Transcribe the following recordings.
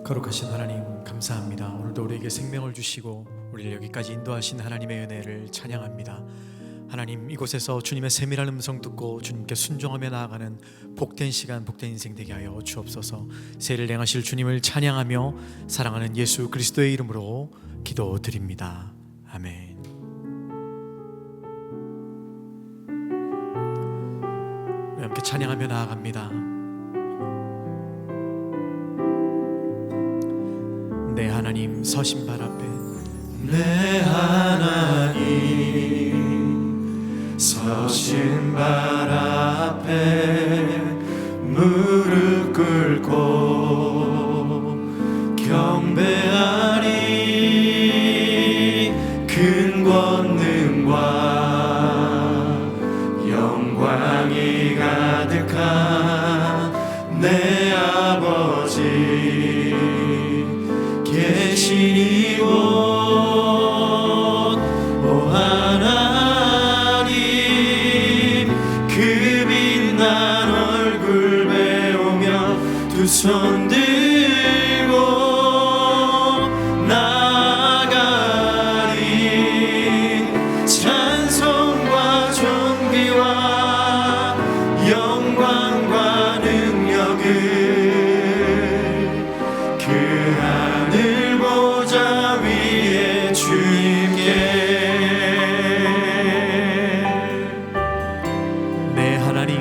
거룩하신 하나님 감사합니다. 오늘도 우리에게 생명을 주시고 우리를 여기까지 인도하신 하나님의 은혜를 찬양합니다. 하나님, 이곳에서 주님의 세밀한 음성 듣고 주님께 순종하며 나아가는 복된 시간, 복된 인생 되게 하여 주옵소서. 세를 행하실 주님을 찬양하며 사랑하는 예수 그리스도의 이름으로 기도드립니다. 아멘. 우리 함께 찬양하며 나아갑니다. 내 하나님 서신 발 앞에, 내 하나님 서신 발 앞에 무릎 꿇고 경배하리. 큰 권능과 영광이 가득한 내 아버지 계신 이곳, 오 하나님, 그 빛난 얼굴 배우며 두 손 들고 나아가리. 찬송과 존귀와 영광과 능력을 그 하늘 보좌 위에 주님께. 내 하나님,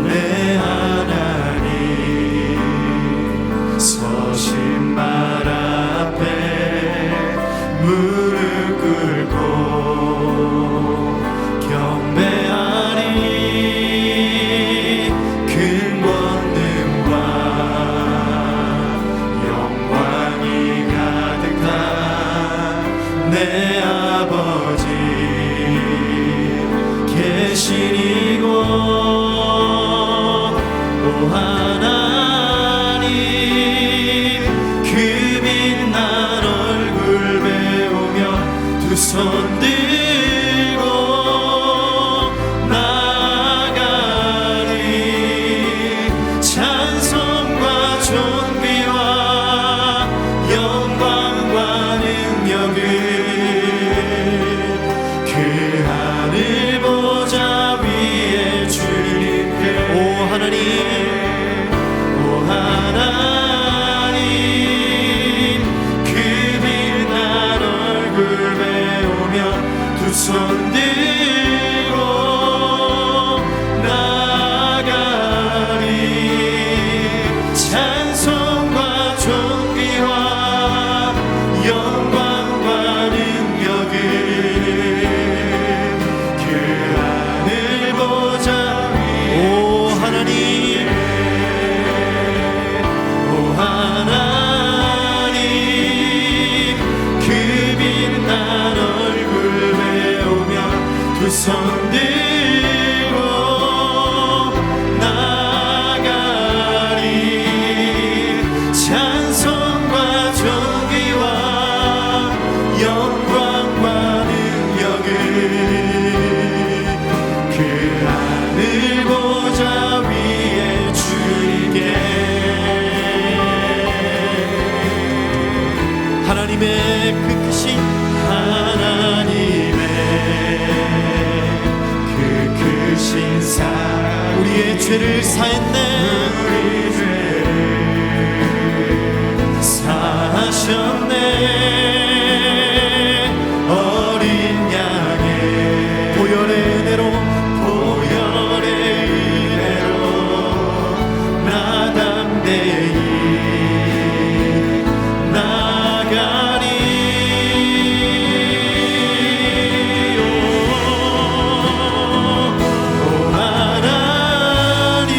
내 하나님 서신 발 앞에 무릎 꿇고 경배하리. 큰 권능과 영광이 가득한 내 아버지 계신 이곳, 오 하나님, 그 빛난 얼굴 배우며 두 손 들고 나아가리. 찬송과 존귀와 영광과 능력을 그 하늘 보좌 위에 주님께. 오 하나님, 오 하나님, 그 빛난 얼굴 배우며 두 손 들고 나아가리. 찬송과 존귀와 영광과 능력을 그 하늘 보좌 위에. 오 하나님, 오 하나님, 그 빛난 얼굴 배우며 두 손 들고 나아가리. 찬송과 존귀와 영광과 능력을 그 하늘 보좌 위에 주님께. 하나님의 그 크신, 하나님의 그 크신 사랑 우리의 죄를 사했네. 우리 죄를 사하셨네. 어린 양의 보혈의 은혜로, 보혈의 은혜로 나 담대히 나가리. 오 하나님,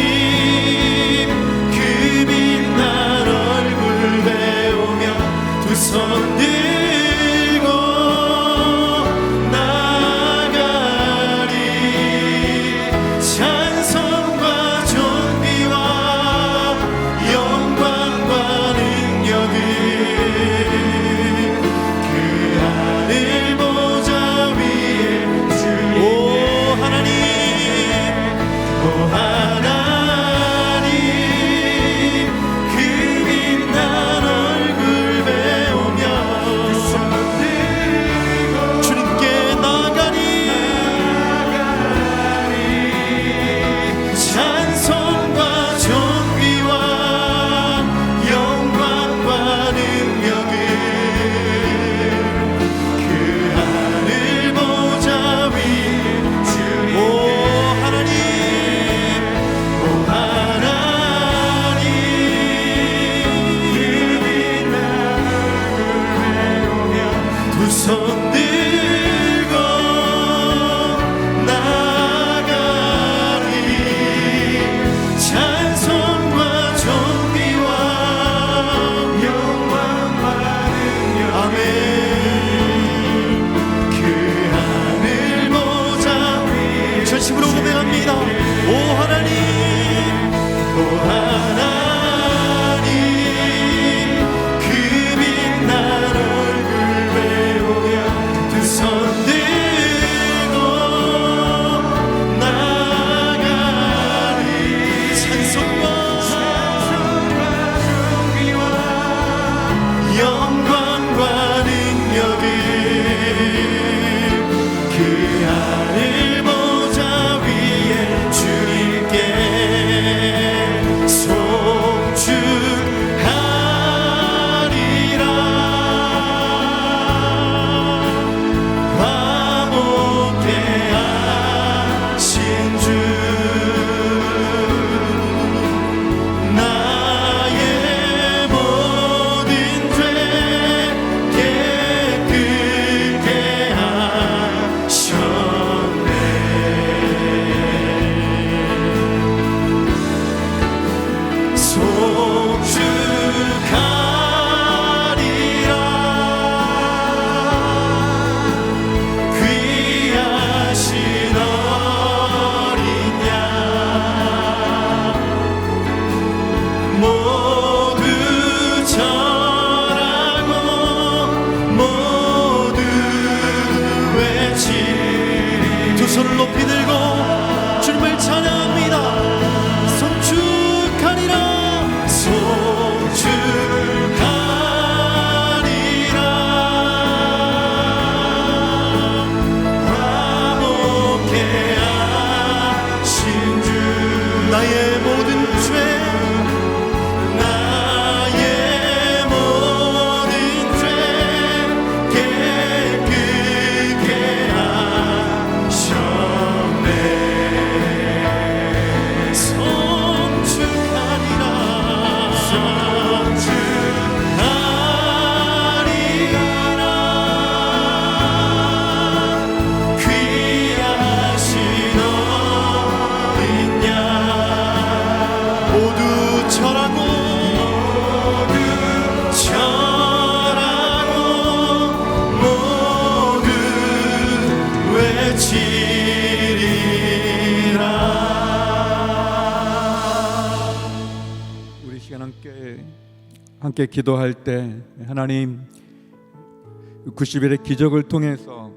하늘 보좌 위에 주님께 송축하리라. 화목케 하신 주 나의 모든 죄 깨끗게 하셨네. 송축하리라. 귀하신 어린 양 모두 절하고 모두 외치리. 두 손을 높이 들고 주님을 찬양합니다. 송축하리라. 송축하리라. 화목케 하신 주 나의 모든 죄 나의 모든 죄 깨끗게 하셨네. 송축하리라. 송축하리라. 귀하신 어린 양 모두 절하고 모두 외치리라. 우리 시간 함께 기도할 때 하나님 90일의 기적을 통해서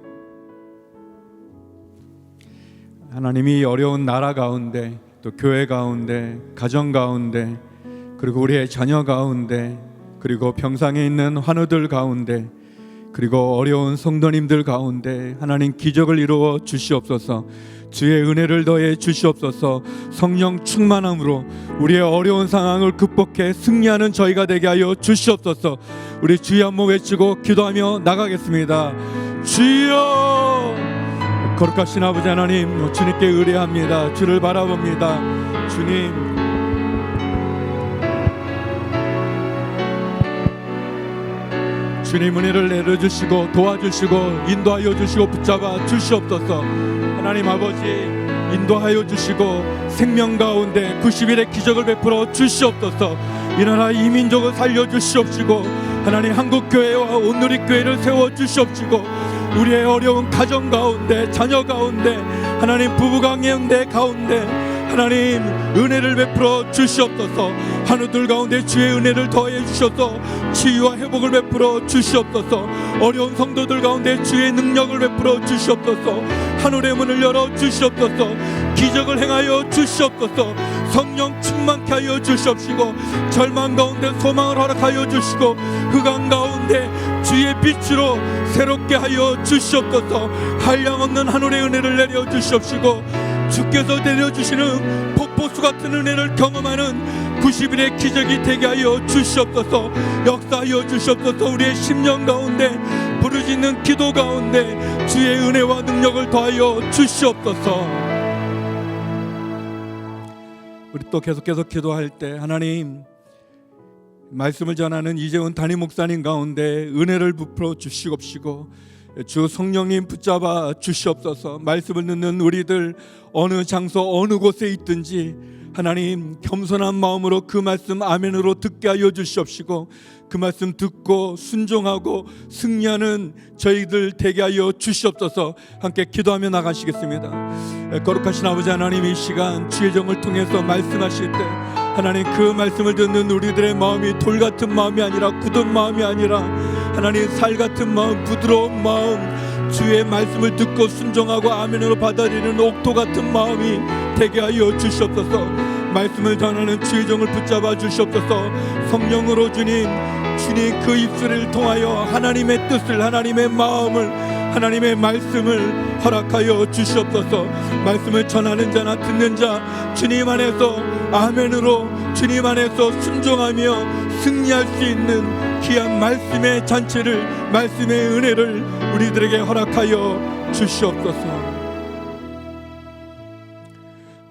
하나님이 어려운 나라 가운데 또 교회 가운데 가정 가운데 그리고 우리의 자녀 가운데 그리고 병상에 있는 환우들 가운데 그리고 어려운 성도님들 가운데 하나님 기적을 이루어 주시옵소서. 주의 은혜를 더해 주시옵소서. 성령 충만함으로 우리의 어려운 상황을 극복해 승리하는 저희가 되게 하여 주시옵소서. 우리 주여 한번 외치고 기도하며 나가겠습니다. 주여. 거룩하신 아버지 하나님, 주님께 의뢰합니다. 주를 바라봅니다. 주님, 주님 은혜를 내려주시고 도와주시고 인도하여 주시고 붙잡아 주시옵소서. 하나님 아버지 인도하여 주시고 생명 가운데 90일의 기적을 베풀어 주시옵소서. 이 나라 이 민족을 살려주시옵시고 하나님 한국교회와 온누리교회를 세워주시옵시고 우리의 어려운 가정 가운데 자녀 가운데 하나님 부부 관계 가운데 하나님 은혜를 베풀어 주시옵소서. 한우들 가운데 주의 은혜를 더해 주셔서 치유와 회복을 베풀어 주시옵소서. 어려운 성도들 가운데 주의 능력을 베풀어 주시옵소서. 하늘의 문을 열어 주시옵소서. 기적을 행하여 주시옵소서. 성령 충만케 하여 주시옵시고 절망 가운데 소망을 허락하여 주시고 흑암 가운데 주의 빛으로 새롭게 하여 주시옵소서. 한량없는 하늘의 은혜를 내려 주시옵시고 주께서 내려주시는 폭포수 같은 은혜를 경험하는 90일의 기적이 되게 하여 주시옵소서. 역사하여 주시옵소서. 우리의 심령 가운데 부르짖는 기도 가운데 주의 은혜와 능력을 더하여 주시옵소서. 우리 또 계속해서 기도할 때 하나님 말씀을 전하는 이재훈 담임 목사님 가운데 은혜를 부풀어 주시옵시고 주 성령님 붙잡아 주시옵소서. 말씀을 듣는 우리들 어느 장소 어느 곳에 있든지 하나님 겸손한 마음으로 그 말씀 아멘으로 듣게 하여 주시옵시고 그 말씀 듣고 순종하고 승리하는 저희들 되게 하여 주시옵소서. 함께 기도하며 나가시겠습니다. 거룩하신 아버지 하나님, 이 시간 주의 종을 통해서 말씀하실 때 하나님 그 말씀을 듣는 우리들의 마음이 돌 같은 마음이 아니라 굳은 마음이 아니라 하나님 살 같은 마음, 부드러운 마음, 주의 말씀을 듣고 순종하고 아멘으로 받아들이는 옥토 같은 마음이 되게 하여 주시옵소서. 말씀을 전하는 주의 종을 붙잡아 주시옵소서. 성령으로 주님 그 입술을 통하여 하나님의 뜻을, 하나님의 마음을 하나님의 말씀을 허락하여 주시옵소서. 말씀을 전하는 자나 듣는 자 주님 안에서 아멘으로 주님 안에서 순종하며 승리할 수 있는 귀한 말씀의 잔치를, 말씀의 은혜를 우리들에게 허락하여 주시옵소서.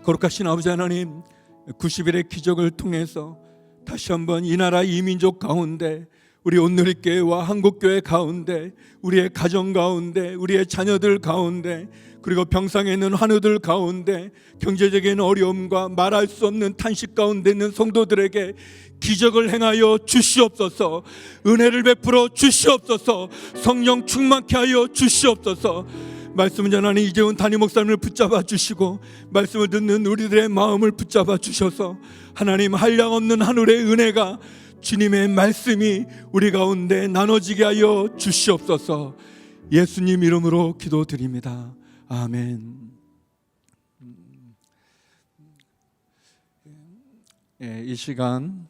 거룩하신 아버지 하나님, 90일의 기적을 통해서 다시 한번 이 나라 이 민족 가운데, 우리 온누리교회와 한국교회 가운데, 우리의 가정 가운데, 우리의 자녀들 가운데, 그리고 병상에 있는 환우들 가운데, 경제적인 어려움과 말할 수 없는 탄식 가운데 있는 성도들에게 기적을 행하여 주시옵소서. 은혜를 베풀어 주시옵소서. 성령 충만케 하여 주시옵소서. 말씀을 전하는 이재훈 담임 목사님을 붙잡아 주시고, 말씀을 듣는 우리들의 마음을 붙잡아 주셔서 하나님 한량없는 하늘의 은혜가, 주님의 말씀이 우리 가운데 나눠지게 하여 주시옵소서. 예수님 이름으로 기도드립니다. 아멘. 이 시간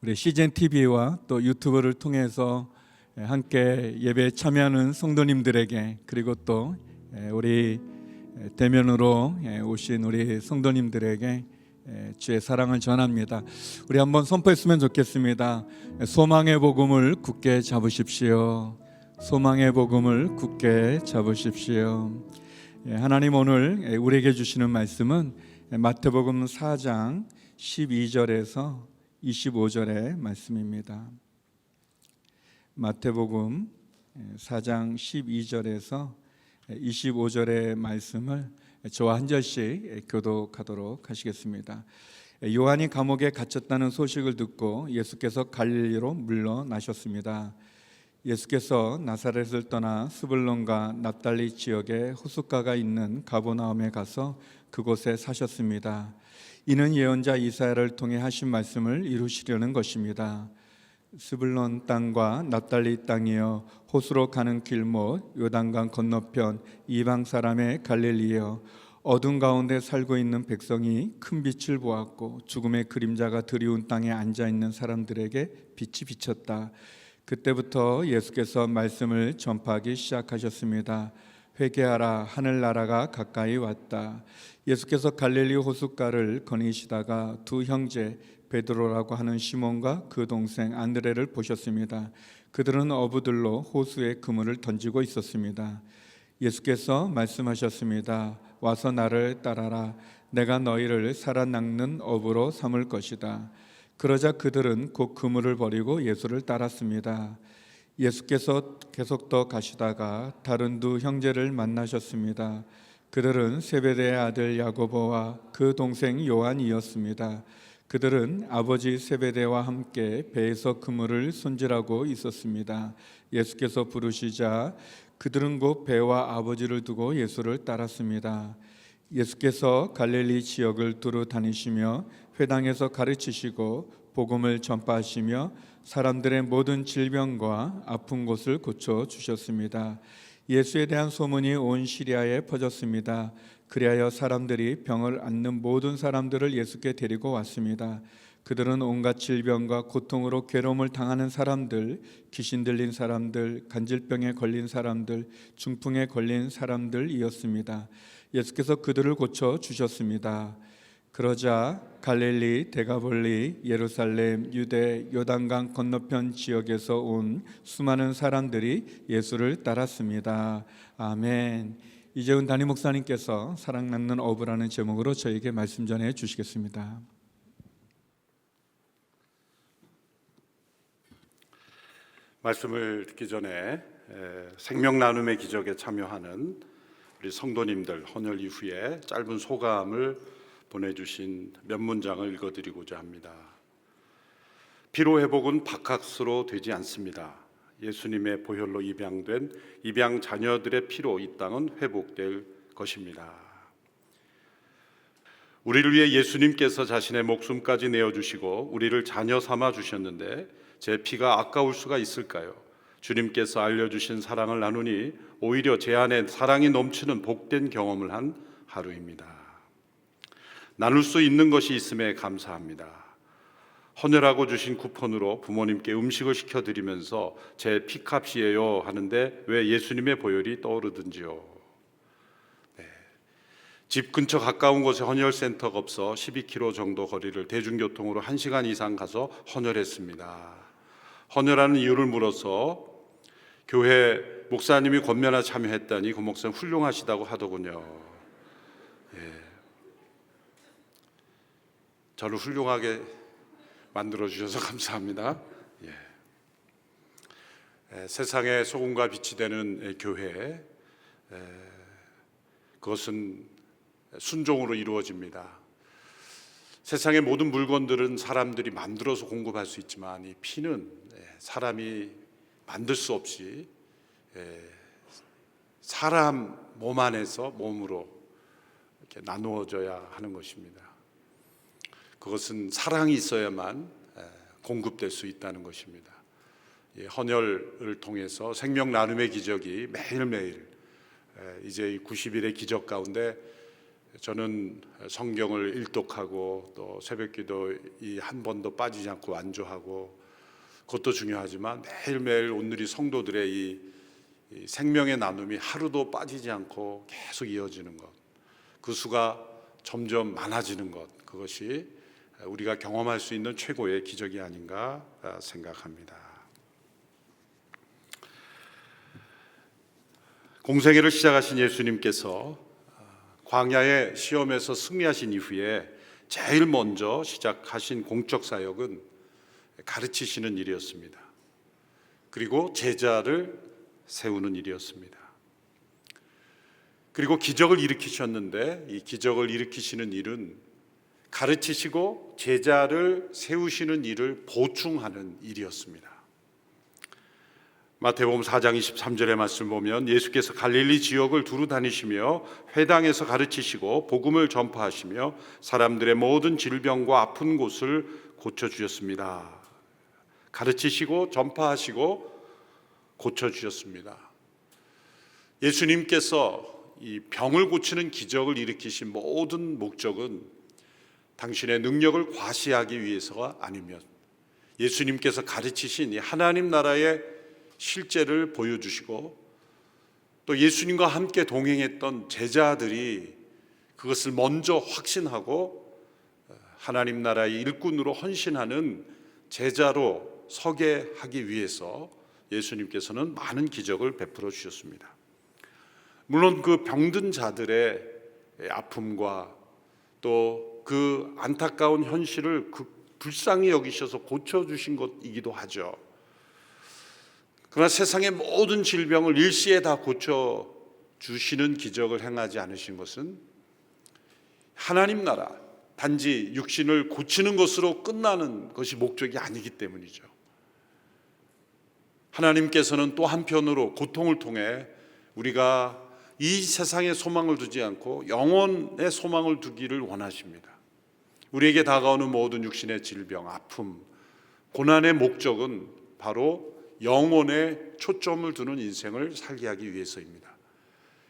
우리 CGN TV와 또 유튜브를 통해서 함께 예배에 참여하는 성도님들에게, 그리고 또 우리 대면으로 오신 우리 성도님들에게 주의 사랑을 전합니다. 우리 한번 선포했으면 좋겠습니다. 소망의 복음을 굳게 잡으십시오. 소망의 복음을 굳게 잡으십시오. 하나님 오늘 우리에게 주시는 말씀은 마태복음 4장 12절에서 25절의 말씀입니다. 마태복음 4장 12절에서 25절의 말씀을 저와 한 절씩 교독하도록 하시겠습니다. 요한이 감옥에 갇혔다는 소식을 듣고 예수께서 갈릴리로 물러나셨습니다. 예수께서 나사렛을 떠나 스불론과 납달리 지역에 호숫가가 있는 가버나움에 가서 그곳에 사셨습니다. 이는 예언자 이사야를 통해 하신 말씀을 이루시려는 것입니다. 스불론 땅과 납달리 땅이여, 호수로 가는 길못 요단강 건너편 이방 사람의 갈릴리여, 어둠 가운데 살고 있는 백성이 큰 빛을 보았고 죽음의 그림자가 드리운 땅에 앉아 있는 사람들에게 빛이 비쳤다. 그때부터 예수께서 말씀을 전파하기 시작하셨습니다. 회개하라, 하늘나라가 가까이 왔다. 예수께서 갈릴리 호숫가를 거니시다가 두 형제 베드로라고 하는 시몬과 그 동생 안드레를 보셨습니다. 그들은 어부들로 호수에 그물을 던지고 있었습니다. 예수께서 말씀하셨습니다. 와서 나를 따라라. 내가 너희를 살아남는 어부로 삼을 것이다. 그러자 그들은 곧 그물을 버리고 예수를 따랐습니다. 예수께서 계속 더 가시다가 다른 두 형제를 만나셨습니다. 그들은 세베대의 아들 야고보와 그 동생 요한이었습니다. 그들은 아버지 세베대와 함께 배에서 그물을 손질하고 있었습니다. 예수께서 부르시자 그들은 곧 배와 아버지를 두고 예수를 따랐습니다. 예수께서 갈릴리 지역을 두루 다니시며 회당에서 가르치시고 복음을 전파하시며 사람들의 모든 질병과 아픈 곳을 고쳐 주셨습니다. 예수에 대한 소문이 온 시리아에 퍼졌습니다. 그리하여 사람들이 병을 앓는 모든 사람들을 예수께 데리고 왔습니다. 그들은 온갖 질병과 고통으로 괴로움을 당하는 사람들, 귀신 들린 사람들, 간질병에 걸린 사람들, 중풍에 걸린 사람들이었습니다. 예수께서 그들을 고쳐 주셨습니다. 그러자 갈릴리, 데가볼리, 예루살렘, 유대, 요단강 건너편 지역에서 온 수많은 사람들이 예수를 따랐습니다. 아멘. 이재훈 담임 목사님께서 사랑받는 어부라는 제목으로 저에게 말씀 전해 주시겠습니다. 말씀을 듣기 전에 생명 나눔의 기적에 참여하는 우리 성도님들 헌혈 이후에 짧은 소감을 보내주신 몇 문장을 읽어드리고자 합니다. 피로 회복은 바캉스로 되지 않습니다. 예수님의 보혈로 입양된 입양 자녀들의 피로 이 땅은 회복될 것입니다. 우리를 위해 예수님께서 자신의 목숨까지 내어주시고 우리를 자녀 삼아 주셨는데 제 피가 아까울 수가 있을까요? 주님께서 알려주신 사랑을 나누니 오히려 제 안에 사랑이 넘치는 복된 경험을 한 하루입니다. 나눌 수 있는 것이 있음에 감사합니다. 헌혈하고 주신 쿠폰으로 부모님께 음식을 시켜드리면서 제 피값이에요 하는데 왜 예수님의 보혈이 떠오르든지요. 집 근처 가까운 곳에 헌혈센터가 없어 12km 정도 거리를 대중교통으로 1시간 이상 가서 헌혈했습니다. 헌혈하는 이유를 물어서 교회 목사님이 권면에 참여했다니 그 목사님 훌륭하시다고 하더군요. 저를 훌륭하게 만들어 주셔서 감사합니다. 세상의 소금과 빛이 되는 교회, 그것은 순종으로 이루어집니다. 세상의 모든 물건들은 사람들이 만들어서 공급할 수 있지만 이 피는 사람이 만들 수 없이 사람 몸 안에서 몸으로 이렇게 나누어져야 하는 것입니다. 그것은 사랑이 있어야만 공급될 수 있다는 것입니다. 헌혈을 통해서 생명 나눔의 기적이 매일매일 이제 90일의 기적 가운데 저는 성경을 일독하고 또 새벽기도 한 번도 빠지지 않고 완주하고 그것도 중요하지만 매일매일 오늘이 성도들의 이 생명의 나눔이 하루도 빠지지 않고 계속 이어지는 것, 그 수가 점점 많아지는 것, 그것이 우리가 경험할 수 있는 최고의 기적이 아닌가 생각합니다. 공생애를 시작하신 예수님께서 광야의 시험에서 승리하신 이후에 제일 먼저 시작하신 공적 사역은 가르치시는 일이었습니다. 그리고 제자를 세우는 일이었습니다. 그리고 기적을 일으키셨는데 이 기적을 일으키시는 일은 가르치시고 제자를 세우시는 일을 보충하는 일이었습니다. 마태복음 4장 23절의 말씀 보면 예수께서 갈릴리 지역을 두루 다니시며 회당에서 가르치시고 복음을 전파하시며 사람들의 모든 질병과 아픈 곳을 고쳐주셨습니다. 가르치시고 전파하시고 고쳐주셨습니다. 예수님께서 이 병을 고치는 기적을 일으키신 모든 목적은 당신의 능력을 과시하기 위해서가 아니면 예수님께서 가르치신 이 하나님 나라의 실제를 보여주시고 또 예수님과 함께 동행했던 제자들이 그것을 먼저 확신하고 하나님 나라의 일꾼으로 헌신하는 제자로 서게 하기 위해서 예수님께서는 많은 기적을 베풀어 주셨습니다. 물론 그 병든 자들의 아픔과 또 그 안타까운 현실을 불쌍히 여기셔서 고쳐주신 것이기도 하죠. 그러나 세상의 모든 질병을 일시에 다 고쳐주시는 기적을 행하지 않으신 것은 하나님 나라, 단지 육신을 고치는 것으로 끝나는 것이 목적이 아니기 때문이죠. 하나님께서는 또 한편으로 고통을 통해 우리가 이 세상에 소망을 두지 않고 영원의 소망을 두기를 원하십니다. 우리에게 다가오는 모든 육신의 질병, 아픔, 고난의 목적은 바로 영혼에 초점을 두는 인생을 살게 하기 위해서입니다.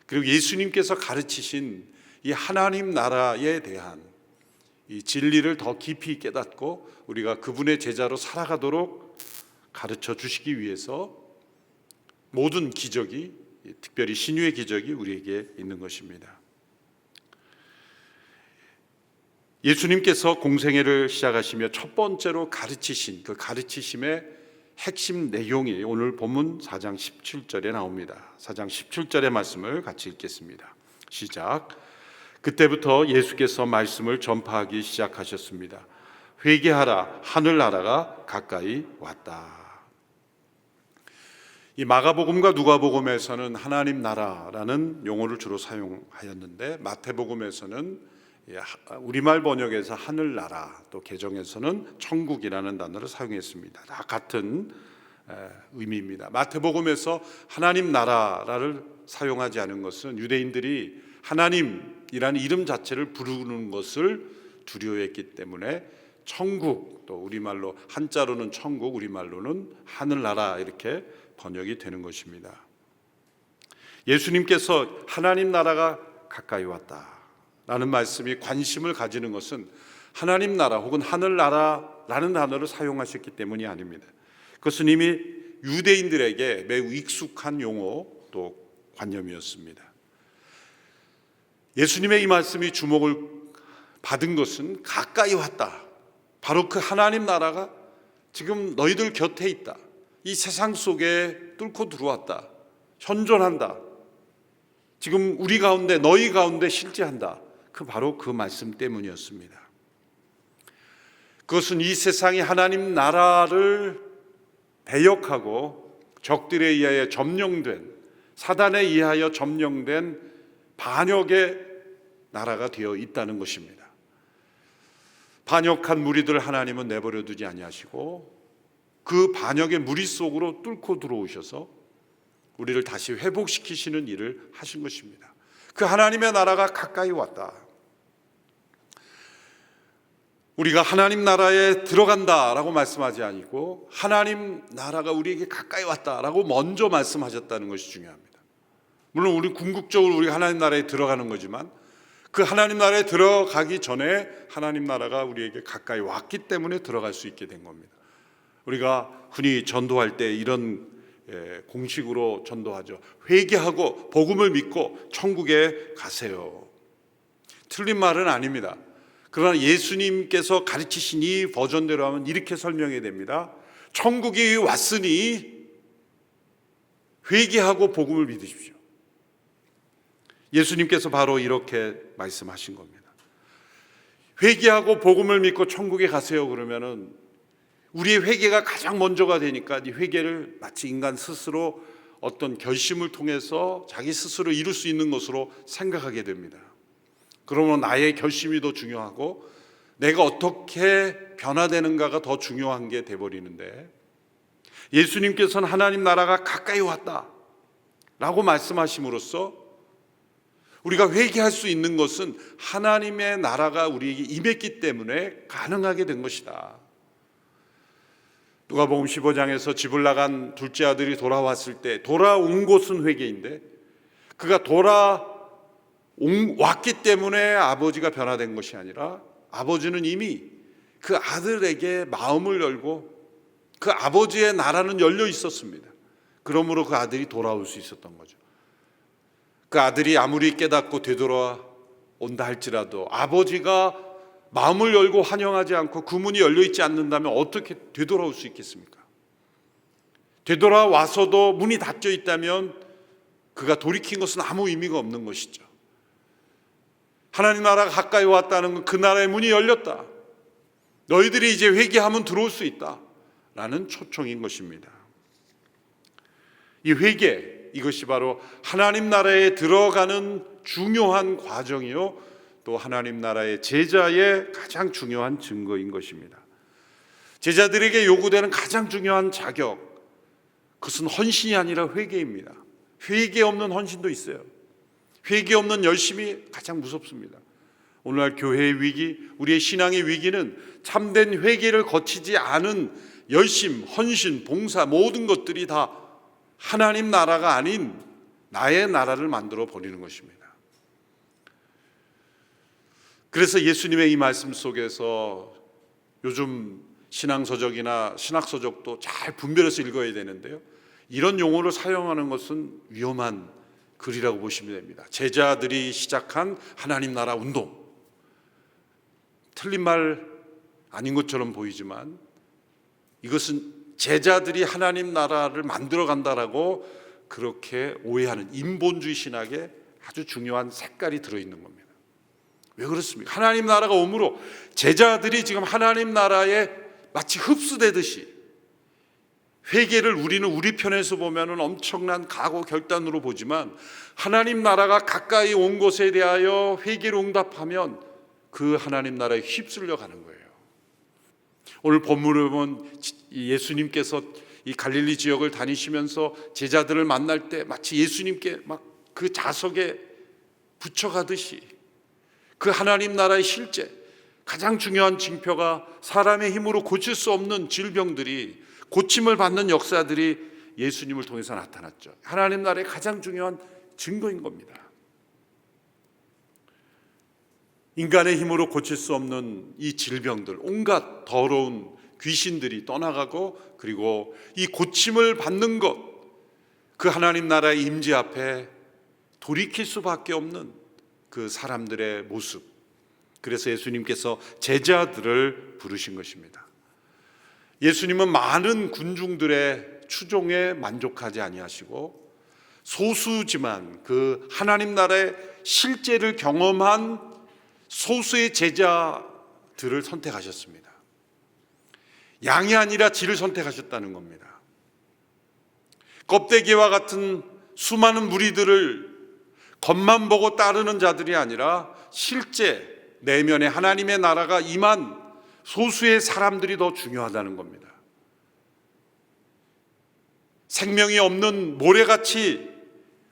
그리고 예수님께서 가르치신 이 하나님 나라에 대한 이 진리를 더 깊이 깨닫고 우리가 그분의 제자로 살아가도록 가르쳐 주시기 위해서 모든 기적이, 특별히 신유의 기적이 우리에게 있는 것입니다. 예수님께서 공생애를 시작하시며 첫 번째로 가르치신 그 가르치심의 핵심 내용이 오늘 본문 4장 17절에 나옵니다. 4장 17절의 말씀을 같이 읽겠습니다. 시작. 그때부터 예수께서 말씀을 전파하기 시작하셨습니다. 회개하라, 하늘나라가 가까이 왔다. 이 마가복음과 누가복음에서는 하나님 나라라는 용어를 주로 사용하였는데 마태복음에서는 우리말 번역에서 하늘나라, 또 개정에서는 천국이라는 단어를 사용했습니다. 다 같은 의미입니다. 마태복음에서 하나님 나라를 사용하지 않은 것은 유대인들이 하나님이라는 이름 자체를 부르는 것을 두려워했기 때문에 천국, 또 우리말로 한자로는 천국, 우리말로는 하늘나라 이렇게 번역이 되는 것입니다. 예수님께서 하나님 나라가 가까이 왔다 라는 말씀이 관심을 가지는 것은 하나님 나라 혹은 하늘나라라는 단어를 사용하셨기 때문이 아닙니다. 그것은 이미 유대인들에게 매우 익숙한 용어 또 관념이었습니다. 예수님의 이 말씀이 주목을 받은 것은 가까이 왔다. 바로 그 하나님 나라가 지금 너희들 곁에 있다. 이 세상 속에 뚫고 들어왔다. 현존한다. 지금 우리 가운데, 너희 가운데 실제한다. 바로 그 말씀 때문이었습니다. 그것은 이 세상이 하나님 나라를 배역하고 적들에 의하여 점령된, 사단에 의하여 점령된 반역의 나라가 되어 있다는 것입니다. 반역한 무리들 하나님은 내버려 두지 아니하시고 그 반역의 무리 속으로 뚫고 들어오셔서 우리를 다시 회복시키시는 일을 하신 것입니다. 그 하나님의 나라가 가까이 왔다. 우리가 하나님 나라에 들어간다라고 말씀하지 아니고 하나님 나라가 우리에게 가까이 왔다라고 먼저 말씀하셨다는 것이 중요합니다. 물론 우리 궁극적으로 우리가 하나님 나라에 들어가는 거지만 그 하나님 나라에 들어가기 전에 하나님 나라가 우리에게 가까이 왔기 때문에 들어갈 수 있게 된 겁니다. 우리가 흔히 전도할 때 이런 공식으로 전도하죠. 회개하고 복음을 믿고 천국에 가세요. 틀린 말은 아닙니다. 그러나 예수님께서 가르치신 이 버전대로 하면 이렇게 설명해야 됩니다. 천국이 왔으니 회개하고 복음을 믿으십시오. 예수님께서 바로 이렇게 말씀하신 겁니다. 회개하고 복음을 믿고 천국에 가세요 그러면은 우리의 회개가 가장 먼저가 되니까 이 회개를 마치 인간 스스로 어떤 결심을 통해서 자기 스스로 이룰 수 있는 것으로 생각하게 됩니다. 그러면 나의 결심이 더 중요하고 내가 어떻게 변화되는가가 더 중요한 게 돼버리는데, 예수님께서는 하나님 나라가 가까이 왔다 라고 말씀하심으로써 우리가 회개할 수 있는 것은 하나님의 나라가 우리에게 임했기 때문에 가능하게 된 것이다. 누가복음 15장에서 집을 나간 둘째 아들이 돌아왔을 때 돌아온 곳은 회개인데 그가 왔기 때문에 아버지가 변화된 것이 아니라 아버지는 이미 그 아들에게 마음을 열고 그 아버지의 나라는 열려 있었습니다. 그러므로 그 아들이 돌아올 수 있었던 거죠. 그 아들이 아무리 깨닫고 되돌아온다 할지라도 아버지가 마음을 열고 환영하지 않고 그 문이 열려 있지 않는다면 어떻게 되돌아올 수 있겠습니까? 되돌아와서도 문이 닫혀 있다면 그가 돌이킨 것은 아무 의미가 없는 것이죠. 하나님 나라가 가까이 왔다는 건 그 나라의 문이 열렸다. 너희들이 이제 회개하면 들어올 수 있다 라는 초청인 것입니다. 이 회개, 이것이 바로 하나님 나라에 들어가는 중요한 과정이요 또 하나님 나라의 제자의 가장 중요한 증거인 것입니다. 제자들에게 요구되는 가장 중요한 자격, 그것은 헌신이 아니라 회개입니다. 회개 없는 헌신도 있어요. 회개 없는 열심이 가장 무섭습니다. 오늘날 교회의 위기, 우리의 신앙의 위기는 참된 회개를 거치지 않은 열심, 헌신, 봉사 모든 것들이 다 하나님 나라가 아닌 나의 나라를 만들어 버리는 것입니다. 그래서 예수님의 이 말씀 속에서 요즘 신앙서적이나 신학서적도 잘 분별해서 읽어야 되는데요, 이런 용어를 사용하는 것은 위험한 글이라고 보시면 됩니다. 제자들이 시작한 하나님 나라 운동, 틀린 말 아닌 것처럼 보이지만 이것은 제자들이 하나님 나라를 만들어 간다라고 그렇게 오해하는 인본주의 신학에 아주 중요한 색깔이 들어있는 겁니다. 왜 그렇습니까? 하나님 나라가 오므로 제자들이 지금 하나님 나라에 마치 흡수되듯이, 회개를 우리는 우리 편에서 보면 엄청난 각오 결단으로 보지만 하나님 나라가 가까이 온 것에 대하여 회개로 응답하면 그 하나님 나라에 휩쓸려 가는 거예요. 오늘 본문을 보면 예수님께서 이 갈릴리 지역을 다니시면서 제자들을 만날 때 마치 예수님께 막 그 자석에 붙여가듯이 그 하나님 나라의 실제, 가장 중요한 징표가 사람의 힘으로 고칠 수 없는 질병들이, 고침을 받는 역사들이 예수님을 통해서 나타났죠. 하나님 나라의 가장 중요한 증거인 겁니다. 인간의 힘으로 고칠 수 없는 이 질병들, 온갖 더러운 귀신들이 떠나가고, 그리고 이 고침을 받는 것, 그 하나님 나라의 임재 앞에 돌이킬 수밖에 없는 그 사람들의 모습. 그래서 예수님께서 제자들을 부르신 것입니다. 예수님은 많은 군중들의 추종에 만족하지 아니하시고 소수지만 그 하나님 나라의 실제를 경험한 소수의 제자들을 선택하셨습니다. 양이 아니라 질을 선택하셨다는 겁니다. 껍데기와 같은 수많은 무리들을 겉만 보고 따르는 자들이 아니라 실제 내면에 하나님의 나라가 임한 소수의 사람들이 더 중요하다는 겁니다. 생명이 없는 모래같이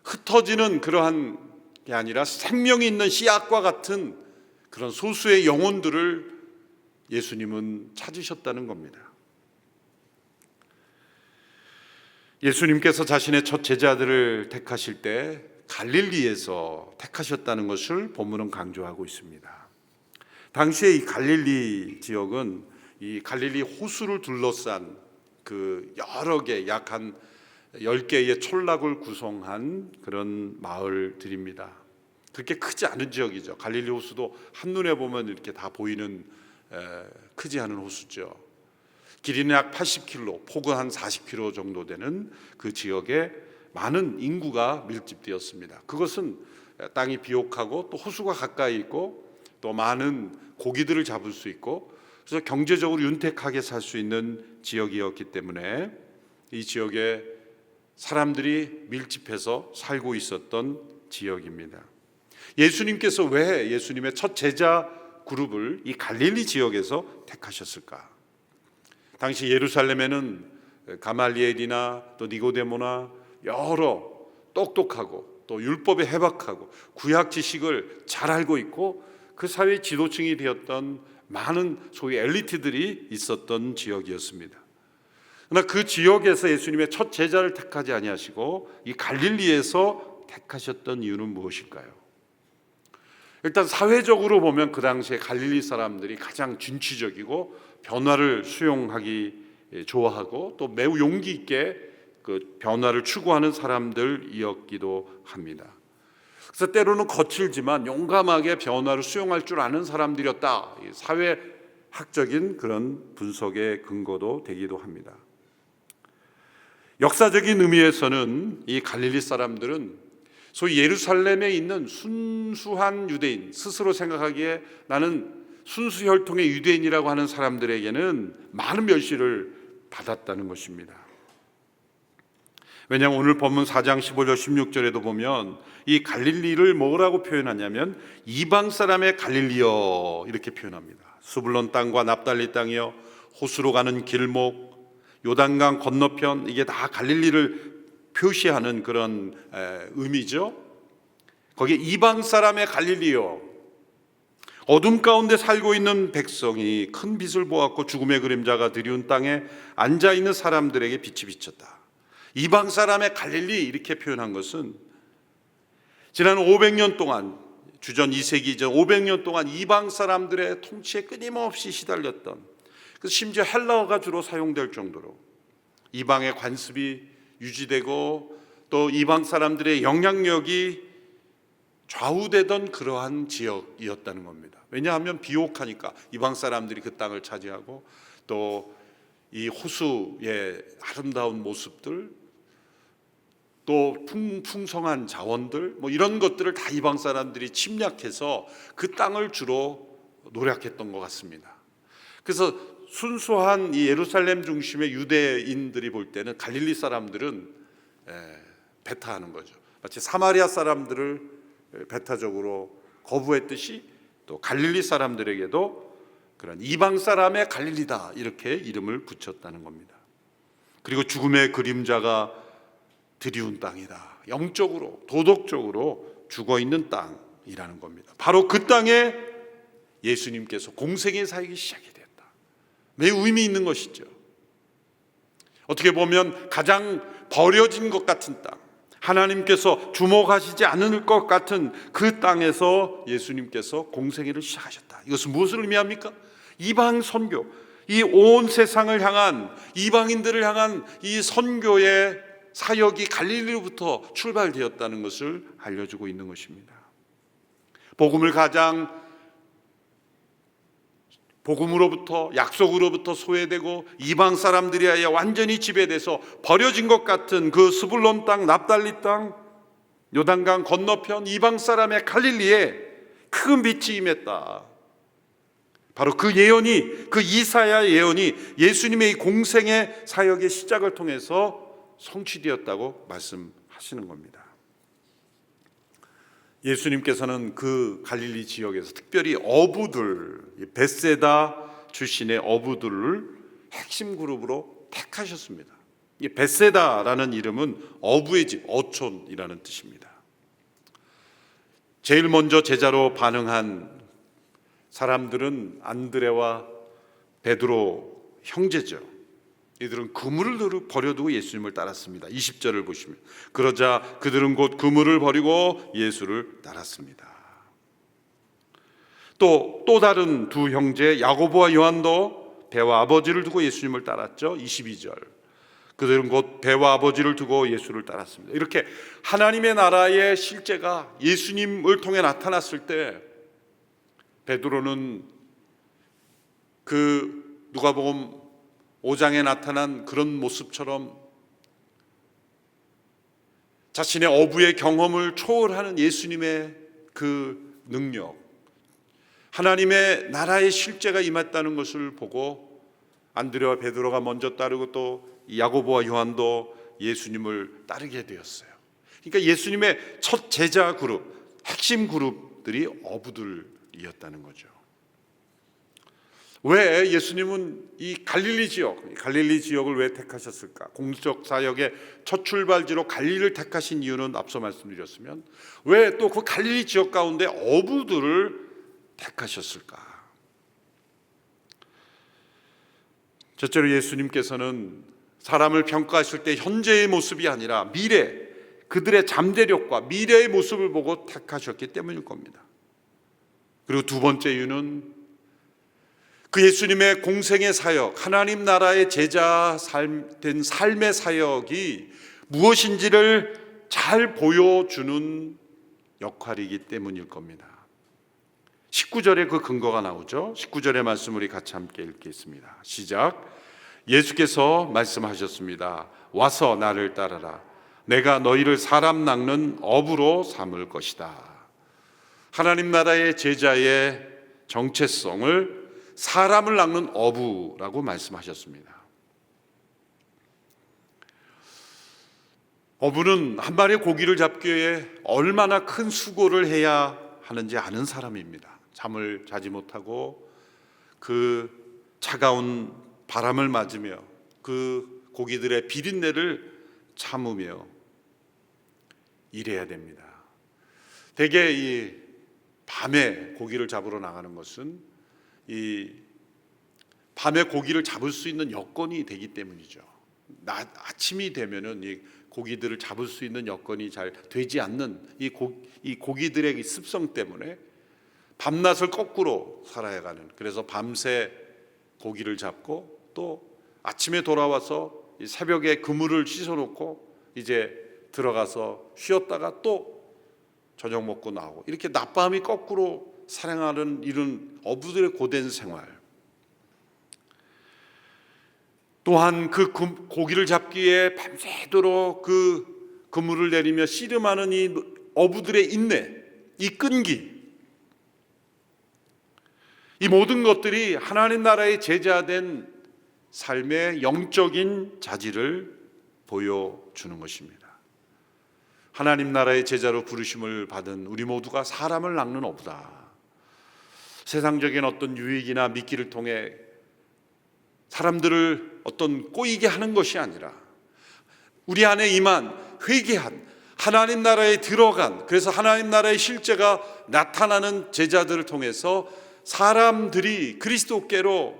흩어지는 그러한 게 아니라 생명이 있는 씨앗과 같은 그런 소수의 영혼들을 예수님은 찾으셨다는 겁니다. 예수님께서 자신의 첫 제자들을 택하실 때 갈릴리에서 택하셨다는 것을 본문은 강조하고 있습니다. 당시에 이 갈릴리 지역은 이 갈릴리 호수를 둘러싼 그 여러 개, 약 한 10개의 촌락을 구성한 그런 마을들입니다. 그렇게 크지 않은 지역이죠. 갈릴리 호수도 한눈에 보면 이렇게 다 보이는 크지 않은 호수죠. 길이는 약 80km, 폭은 한 40km 정도 되는 그 지역에 많은 인구가 밀집되었습니다. 그것은 땅이 비옥하고 또 호수가 가까이 있고 또 많은 고기들을 잡을 수 있고, 그래서 경제적으로 윤택하게 살 수 있는 지역이었기 때문에 이 지역에 사람들이 밀집해서 살고 있었던 지역입니다. 예수님께서 왜 예수님의 첫 제자 그룹을 이 갈릴리 지역에서 택하셨을까? 당시 예루살렘에는 가말리엘이나 또 니고데모나 여러 똑똑하고 또 율법에 해박하고 구약 지식을 잘 알고 있고 그 사회의 지도층이 되었던 많은 소위 엘리트들이 있었던 지역이었습니다. 그러나 그 지역에서 예수님의 첫 제자를 택하지 아니하시고 이 갈릴리에서 택하셨던 이유는 무엇일까요? 일단 사회적으로 보면 그 당시에 갈릴리 사람들이 가장 진취적이고 변화를 수용하기 좋아하고 또 매우 용기 있게 그 변화를 추구하는 사람들이었기도 합니다. 그래서 때로는 거칠지만 용감하게 변화를 수용할 줄 아는 사람들이었다. 사회학적인 그런 분석의 근거도 되기도 합니다. 역사적인 의미에서는 이 갈릴리 사람들은 소위 예루살렘에 있는 순수한 유대인, 스스로 생각하기에 나는 순수 혈통의 유대인이라고 하는 사람들에게는 많은 멸시를 받았다는 것입니다. 왜냐하면 오늘 본문 4장 15절 16절에도 보면 이 갈릴리를 뭐라고 표현하냐면 이방 사람의 갈릴리여 이렇게 표현합니다. 스불론 땅과 납달리 땅이여 호수로 가는 길목, 요단강 건너편, 이게 다 갈릴리를 표시하는 그런 의미죠. 거기에 이방 사람의 갈릴리여, 어둠 가운데 살고 있는 백성이 큰 빛을 보았고 죽음의 그림자가 드리운 땅에 앉아있는 사람들에게 빛이 비쳤다. 이방 사람의 갈릴리 이렇게 표현한 것은 지난 500년 동안, 주전 2세기 전 500년 동안 이방 사람들의 통치에 끊임없이 시달렸던, 그래서 심지어 헬라어가 주로 사용될 정도로 이방의 관습이 유지되고 또 이방 사람들의 영향력이 좌우되던 그러한 지역이었다는 겁니다. 왜냐하면 비옥하니까 이방 사람들이 그 땅을 차지하고 또 이 호수의 아름다운 모습들, 또 풍성한 자원들, 뭐 이런 것들을 다 이방 사람들이 침략해서 그 땅을 주로 노력했던 것 같습니다. 그래서 순수한 이 예루살렘 중심의 유대인들이 볼 때는 갈릴리 사람들은 배타하는 거죠. 마치 사마리아 사람들을 배타적으로 거부했듯이 또 갈릴리 사람들에게도 그런 이방 사람의 갈릴리다 이렇게 이름을 붙였다는 겁니다. 그리고 죽음의 그림자가 드리운 땅이다. 영적으로 도덕적으로 죽어있는 땅이라는 겁니다. 바로 그 땅에 예수님께서 공생의 사역이 시작이 됐다. 매우 의미 있는 것이죠. 어떻게 보면 가장 버려진 것 같은 땅, 하나님께서 주목하시지 않을 것 같은 그 땅에서 예수님께서 공생애를 시작하셨다. 이것은 무엇을 의미합니까? 이방 선교, 이 온 세상을 향한, 이방인들을 향한 이 선교의 사역이 갈릴리로부터 출발되었다는 것을 알려주고 있는 것입니다. 복음으로부터, 약속으로부터 소외되고 이방 사람들에 의해 완전히 지배돼서 버려진 것 같은 그 스불론 땅, 납달리 땅, 요단강 건너편 이방 사람의 갈릴리에 큰 빛이 임했다. 바로 그 예언이, 그 이사야 예언이 예수님의 이 공생의 사역의 시작을 통해서 성취되었다고 말씀하시는 겁니다. 예수님께서는 그 갈릴리 지역에서 특별히 어부들, 벳세다 출신의 어부들을 핵심 그룹으로 택하셨습니다. 이 벳세다라는 이름은 어부의 집, 어촌이라는 뜻입니다. 제일 먼저 제자로 반응한 사람들은 안드레와 베드로 형제죠. 이들은 그물을 버려두고 예수님을 따랐습니다. 20절을 보시면, 그러자 그들은 곧 그물을 버리고 예수를 따랐습니다. 또 다른 두 형제 야고보와 요한도 배와 아버지를 두고 예수님을 따랐죠. 22절, 그들은 곧 배와 아버지를 두고 예수를 따랐습니다. 이렇게 하나님의 나라의 실제가 예수님을 통해 나타났을 때 베드로는 그 누가복음 5장에 나타난 그런 모습처럼 자신의 어부의 경험을 초월하는 예수님의 그 능력, 하나님의 나라의 실제가 임했다는 것을 보고 안드레와 베드로가 먼저 따르고 또 야고보와 요한도 예수님을 따르게 되었어요. 그러니까 예수님의 첫 제자 그룹, 핵심 그룹들이 어부들이었다는 거죠. 왜 예수님은 이 갈릴리 지역을 왜 택하셨을까? 공적 사역의 첫 출발지로 갈릴리를 택하신 이유는 앞서 말씀드렸으면 왜 또 그 갈릴리 지역 가운데 어부들을 택하셨을까? 첫째로 예수님께서는 사람을 평가하실 때 현재의 모습이 아니라 미래, 그들의 잠재력과 미래의 모습을 보고 택하셨기 때문일 겁니다. 그리고 두 번째 이유는 그 예수님의 공생의 사역, 하나님 나라의 제자 된 삶의 사역이 무엇인지를 잘 보여주는 역할이기 때문일 겁니다. 19절에 그 근거가 나오죠. 19절의 말씀 우리 같이 함께 읽겠습니다. 시작. 예수께서 말씀하셨습니다. 와서 나를 따르라. 내가 너희를 사람 낚는 어부로 삼을 것이다. 하나님 나라의 제자의 정체성을 사람을 낚는 어부라고 말씀하셨습니다. 어부는 한 마리의 고기를 잡기 위해 얼마나 큰 수고를 해야 하는지 아는 사람입니다. 잠을 자지 못하고 그 차가운 바람을 맞으며 그 고기들의 비린내를 참으며 일해야 됩니다. 대개 이 밤에 고기를 잡으러 나가는 것은 이 밤에 고기를 잡을 수 있는 여건이 되기 때문이죠. 아침이 되면은 이 고기들을 잡을 수 있는 여건이 잘 되지 않는 이 고기들의 습성 때문에 밤낮을 거꾸로 살아야 가는, 그래서 밤새 고기를 잡고 또 아침에 돌아와서 새벽에 그물을 씻어놓고 이제 들어가서 쉬었다가 또 저녁 먹고 나오고, 이렇게 낮밤이 거꾸로 살아가는 이런 어부들의 고된 생활. 또한 그 고기를 잡기 위해 밤새도록 그 그물을 내리며 씨름하는 이 어부들의 인내, 이 끈기, 이 모든 것들이 하나님 나라의 제자된 삶의 영적인 자질을 보여주는 것입니다. 하나님 나라의 제자로 부르심을 받은 우리 모두가 사람을 낚는 어부다. 세상적인 어떤 유익이나 미끼를 통해 사람들을 어떤 꼬이게 하는 것이 아니라 우리 안에 임한, 회개한, 하나님 나라에 들어간, 그래서 하나님 나라의 실제가 나타나는 제자들을 통해서 사람들이 그리스도께로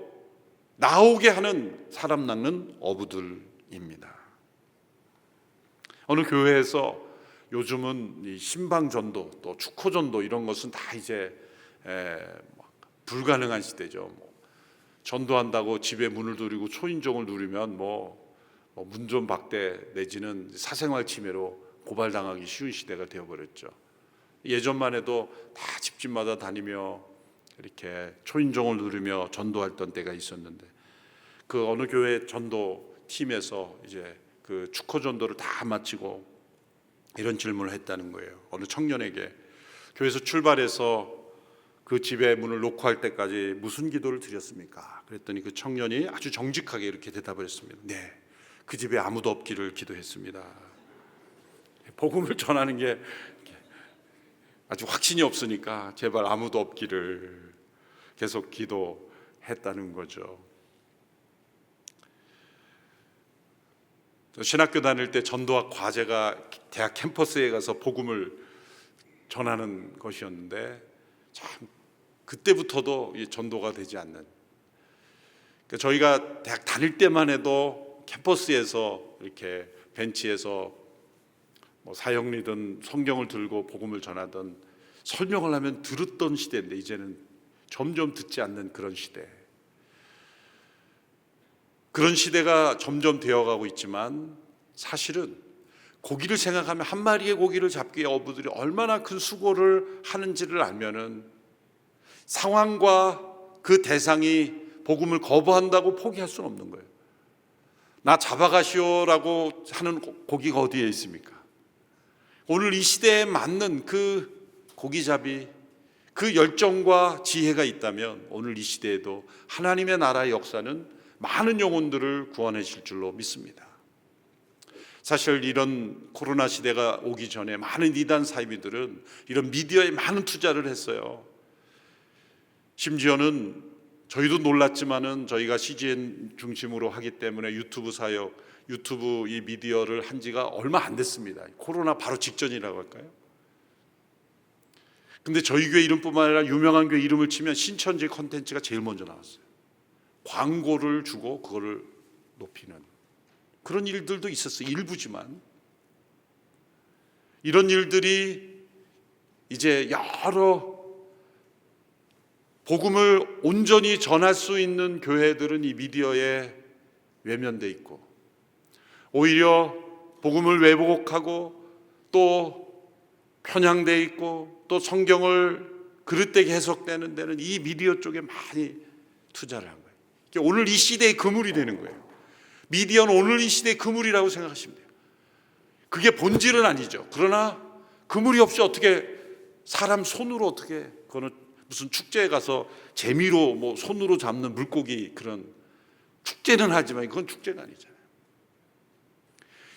나오게 하는 사람 낚는 어부들입니다. 어느 교회에서 요즘은 이 신방전도 또 축호전도 이런 것은 다 이제 불가능한 시대죠. 전도한다고 집에 문을 두드리고 초인종을 누르면 문전박대 내지는 사생활 침해로 고발당하기 쉬운 시대가 되어버렸죠. 예전만 해도 다 집집마다 다니며 이렇게 초인종을 누르며 전도했던 때가 있었는데, 그 어느 교회 전도 팀에서 이제 그 축호 전도를 다 마치고 이런 질문을 했다는 거예요. 어느 청년에게 교회에서 출발해서 그 집에 문을 놓고 할 때까지 무슨 기도를 드렸습니까? 그랬더니 그 청년이 아주 정직하게 이렇게 대답을 했습니다. 네, 그 집에 아무도 없기를 기도했습니다. 복음을 전하는 게 아주 확신이 없으니까 제발 아무도 없기를 계속 기도했다는 거죠. 신학교 다닐 때 전도학 과제가 대학 캠퍼스에 가서 복음을 전하는 것이었는데, 참 그때부터도 이 전도가 되지 않는, 그러니까 저희가 대학 다닐 때만 해도 캠퍼스에서 이렇게 벤치에서 사형리든 성경을 들고 복음을 전하든 설명을 하면 들었던 시대인데, 이제는 점점 듣지 않는 그런 시대. 그런 시대가 점점 되어가고 있지만, 사실은 고기를 생각하면 한 마리의 고기를 잡기 위해 어부들이 얼마나 큰 수고를 하는지를 알면은 상황과 그 대상이 복음을 거부한다고 포기할 수는 없는 거예요. 나 잡아가시오라고 하는 고기가 어디에 있습니까? 오늘 이 시대에 맞는 그 고기잡이, 그 열정과 지혜가 있다면 오늘 이 시대에도 하나님의 나라의 역사는 많은 영혼들을 구원하실 줄로 믿습니다. 사실 이런 코로나 시대가 오기 전에 많은 이단 사이비들은 이런 미디어에 많은 투자를 했어요. 심지어는 저희도 놀랐지만은 저희가 CGN 중심으로 하기 때문에 유튜브 사역, 유튜브 이 미디어를 한 지가 얼마 안 됐습니다. 코로나 바로 직전이라고 할까요? 근데 저희 교회 이름뿐만 아니라 유명한 교회 이름을 치면 신천지 콘텐츠가 제일 먼저 나왔어요. 광고를 주고 그거를 높이는 그런 일들도 있었어요. 일부지만. 이런 일들이 이제 여러 복음을 온전히 전할 수 있는 교회들은 이 미디어에 외면돼 있고, 오히려 복음을 왜곡하고 또 편향돼 있고 또 성경을 그릇되게 해석되는 데는 이 미디어 쪽에 많이 투자를 한 거예요. 오늘 이 시대의 그물이 되는 거예요. 미디어는 오늘 이 시대의 그물이라고 생각하시면 돼요. 그게 본질은 아니죠. 그러나 그물이 없이 어떻게 사람 손으로 어떻게, 그거는 무슨 축제에 가서 재미로 손으로 잡는 물고기 그런 축제는 하지만 그건 축제는 아니잖아요.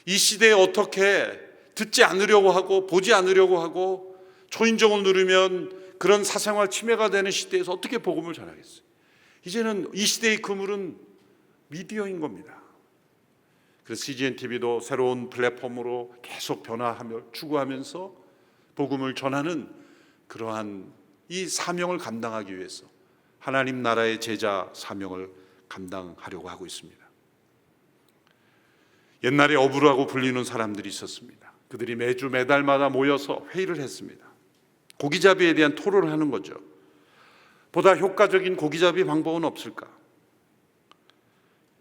이 시대에 어떻게 듣지 않으려고 하고 보지 않으려고 하고 초인종을 누르면 그런 사생활 침해가 되는 시대에서 어떻게 복음을 전하겠어요? 이제는 이 시대의 그물은 미디어인 겁니다. 그래서 CGN TV도 새로운 플랫폼으로 계속 변화하며 추구하면서 복음을 전하는 그러한 이 사명을 감당하기 위해서 하나님 나라의 제자 사명을 감당하려고 하고 있습니다. 옛날에 어부라고 불리는 사람들이 있었습니다. 그들이 매주 매달마다 모여서 회의를 했습니다. 고기잡이에 대한 토론을 하는 거죠. 보다 효과적인 고기잡이 방법은 없을까?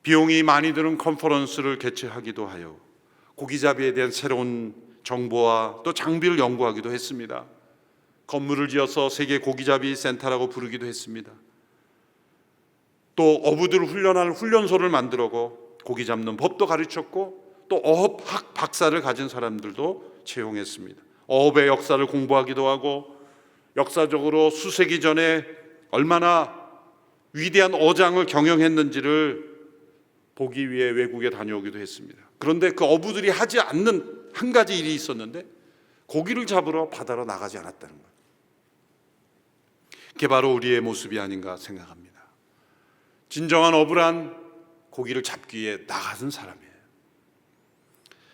비용이 많이 드는 컨퍼런스를 개최하기도 하여 고기잡이에 대한 새로운 정보와 또 장비를 연구하기도 했습니다. 건물을 지어서 세계 고기잡이 센터라고 부르기도 했습니다. 또 어부들을 훈련할 훈련소를 만들고 고기 잡는 법도 가르쳤고 또 어업학 박사를 가진 사람들도 채용했습니다. 어업의 역사를 공부하기도 하고 역사적으로 수세기 전에 얼마나 위대한 어장을 경영했는지를 보기 위해 외국에 다녀오기도 했습니다. 그런데 그 어부들이 하지 않는 한 가지 일이 있었는데 고기를 잡으러 바다로 나가지 않았다는 거예요. 그게 바로 우리의 모습이 아닌가 생각합니다. 진정한 어부란 고기를 잡기 위해 나가는 사람이에요.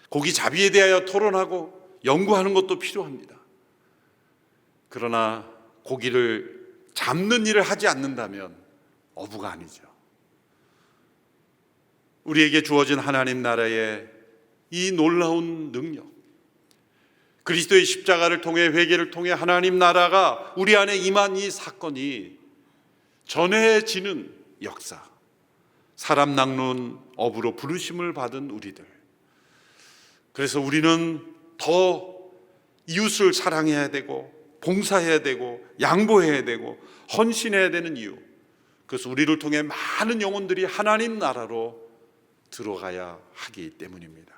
고기 잡이에 대하여 토론하고 연구하는 것도 필요합니다. 그러나 고기를 잡는 일을 하지 않는다면 어부가 아니죠. 우리에게 주어진 하나님 나라의 이 놀라운 능력, 그리스도의 십자가를 통해, 회개를 통해 하나님 나라가 우리 안에 임한 이 사건이 전해지는 역사, 사람 낚는 업으로 부르심을 받은 우리들. 그래서 우리는 더 이웃을 사랑해야 되고 봉사해야 되고 양보해야 되고 헌신해야 되는 이유, 그래서 우리를 통해 많은 영혼들이 하나님 나라로 들어가야 하기 때문입니다.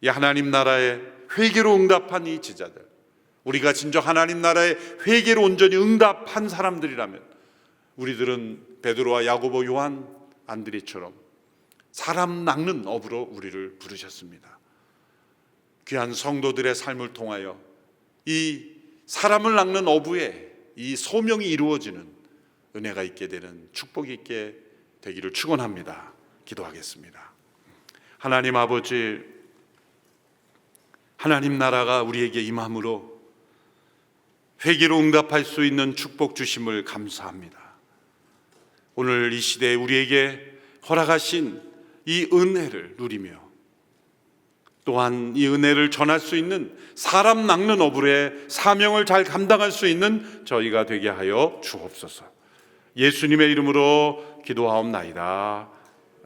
이 하나님 나라의 회개로 응답한 이 제자들, 우리가 진정 하나님 나라의 회개로 온전히 응답한 사람들이라면 우리들은 베드로와 야고보, 요한, 안드레처럼 사람 낚는 업으로 우리를 부르셨습니다. 귀한 성도들의 삶을 통하여 이 사람을 낚는 어부의 이 소명이 이루어지는 은혜가 있게 되는, 축복이 있게 되기를 축원합니다. 기도하겠습니다. 하나님 아버지, 하나님 나라가 우리에게 임함으로 회개로 응답할 수 있는 축복 주심을 감사합니다. 오늘 이 시대에 우리에게 허락하신 이 은혜를 누리며 또한 이 은혜를 전할 수 있는 사람 낚는 어부의 사명을 잘 감당할 수 있는 저희가 되게 하여 주옵소서. 예수님의 이름으로 기도하옵나이다.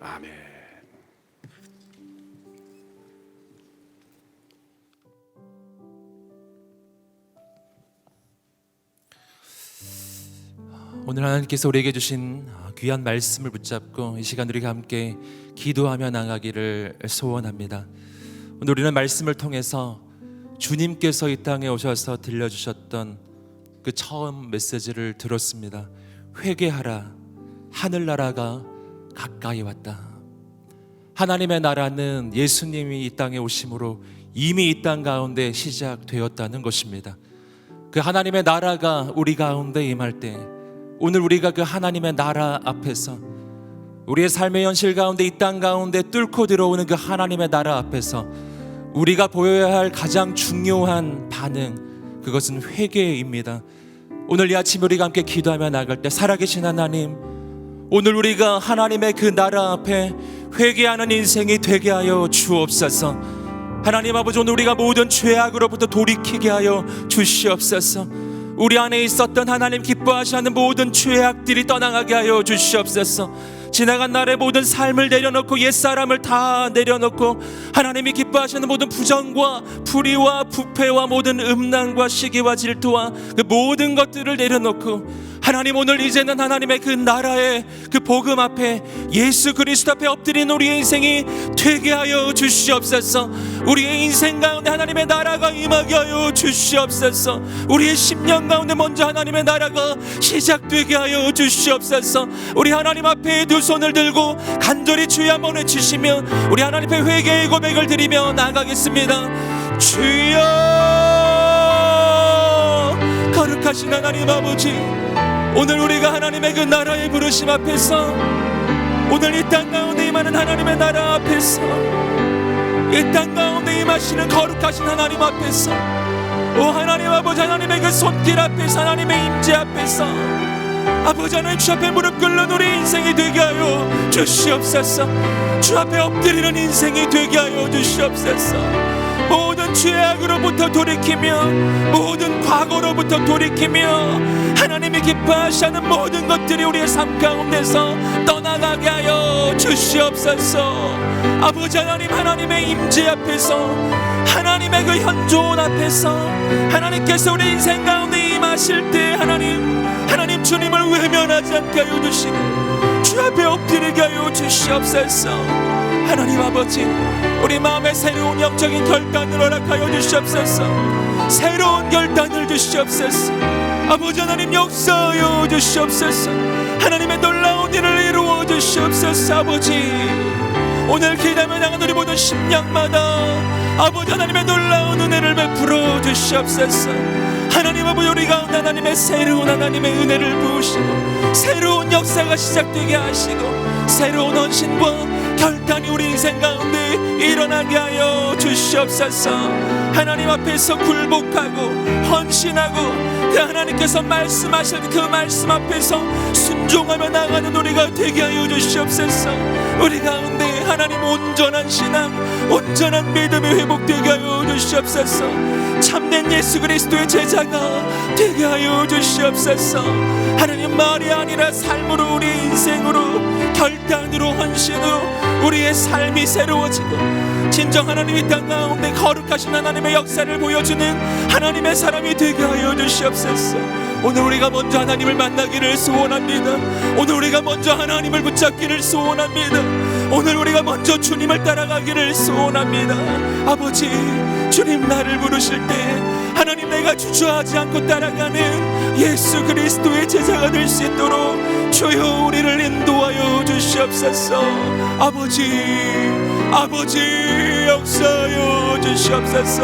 아멘. 오늘 하나님께서 우리에게 주신 귀한 말씀을 붙잡고 이 시간 우리가 함께 기도하며 나가기를 소원합니다. 오늘 우리는 말씀을 통해서 주님께서 이 땅에 오셔서 들려주셨던 그 처음 메시지를 들었습니다. 회개하라, 하늘나라가 가까이 왔다. 하나님의 나라는 예수님이 이 땅에 오심으로 이미 이 땅 가운데 시작되었다는 것입니다. 그 하나님의 나라가 우리 가운데 임할 때, 오늘 우리가 그 하나님의 나라 앞에서, 우리의 삶의 현실 가운데 이 땅 가운데 뚫고 들어오는 그 하나님의 나라 앞에서 우리가 보여야 할 가장 중요한 반응, 그것은 회개입니다. 오늘 이 아침 우리가 함께 기도하며 나갈 때, 살아계신 하나님, 오늘 우리가 하나님의 그 나라 앞에 회개하는 인생이 되게 하여 주옵소서. 하나님 아버지, 오늘 우리가 모든 죄악으로부터 돌이키게 하여 주시옵소서. 우리 안에 있었던 하나님 기뻐하시는 모든 죄악들이 떠나가게 하여 주시옵소서. 지나간 날의 모든 삶을 내려놓고, 옛사람을 다 내려놓고, 하나님이 기뻐하시는 모든 부정과 불의와 부패와 모든 음란과 시기와 질투와 그 모든 것들을 내려놓고, 하나님 오늘 이제는 하나님의 그 나라의 그 복음 앞에, 예수 그리스도 앞에 엎드린 우리의 인생이 되게 하여 주시옵소서. 우리의 인생 가운데 하나님의 나라가 임하게 하여 주시옵소서. 우리의 10년 가운데 먼저 하나님의 나라가 시작되게 하여 주시옵소서. 우리 하나님 앞에 두 손을 들고 간절히 주여 한번 외치시며 우리 하나님 앞에 회개의 고백을 드리며 나가겠습니다. 주여, 거룩하신 하나님 아버지, 오늘 우리가 하나님의 그 나라의 부르심 앞에서, 오늘 이 땅 가운데 임하는 하나님의 나라 앞에서, 이 땅 가운데 임하시는 거룩하신 하나님 앞에서, 오 하나님 아버지, 하나님의 그 손길 앞에서, 하나님의 임재 앞에서, 아버지 하나님 주 앞에 무릎 꿇는 우리 인생이 되게 하여 주시옵소서. 주 앞에 엎드리는 인생이 되게 하여 주시옵소서. 모든 죄악으로부터 돌이키며, 모든 과거로부터 돌이키며, 하나님이 기뻐하시는 모든 것들이 우리의 삶 가운데서 떠나가게 하여 주시옵소서. 아버지 하나님, 하나님의 임재 앞에서, 하나님의 그 현존 앞에서, 하나님께서 우리 인생 가운데 임하실 때 하나님 주님을 외면하지 않게 하여 주시고 주 앞에 엎드리게 하여 주시옵소서. 하나님 아버지, 우리 마음에 새로운 영적인 결단을 허락하여 주시옵소서. 새로운 결단을 주시옵소서. 아버지 하나님 역사하여 주시옵소서. 하나님의 놀라운 일을 이루어 주시옵소서. 아버지, 오늘 기도하며 나간 우리 모든 심령마다 아버지 하나님의 놀라운 은혜를 베풀어 주시옵소서. 하나님 아버지, 우리 가운데 하나님의 새로운 하나님의 은혜를 부으시고 새로운 역사가 시작되게 하시고 새로운 헌신과 결단이 우리 인생 가운데 일어나게 하여 주시옵소서. 하나님 앞에서 굴복하고 헌신하고 그 하나님께서 말씀하실 그 말씀 앞에서 순종하며 나가는 우리가 되게 하여 주시옵소서. 우리 가운데 하나님 온전한 신앙, 온전한 믿음이 회복되게 하여 주시옵소서. 참된 예수 그리스도의 제자가 되게 하여 주시옵소서. 하나님, 말이 아니라 삶으로, 우리의 인생으로, 결단으로, 헌신으로 우리의 삶이 새로워지고 진정 하나님 이 땅 가운데 거룩하신 하나님의 역사를 보여주는 하나님의 사람이 되게 하여 주시옵소서. 오늘 우리가 먼저 하나님을 만나기를 소원합니다. 오늘 우리가 먼저 하나님을 붙잡기를 소원합니다. 오늘 우리가 먼저 주님을 따라가기를 소원합니다. 아버지, 주님 나를 부르실 때 하나님, 내가 주저하지 않고 따라가는 예수 그리스도의 제자가 될 수 있도록 주여 우리를 인도하여 주시옵소서. 아버지 역사하여 주시옵소서.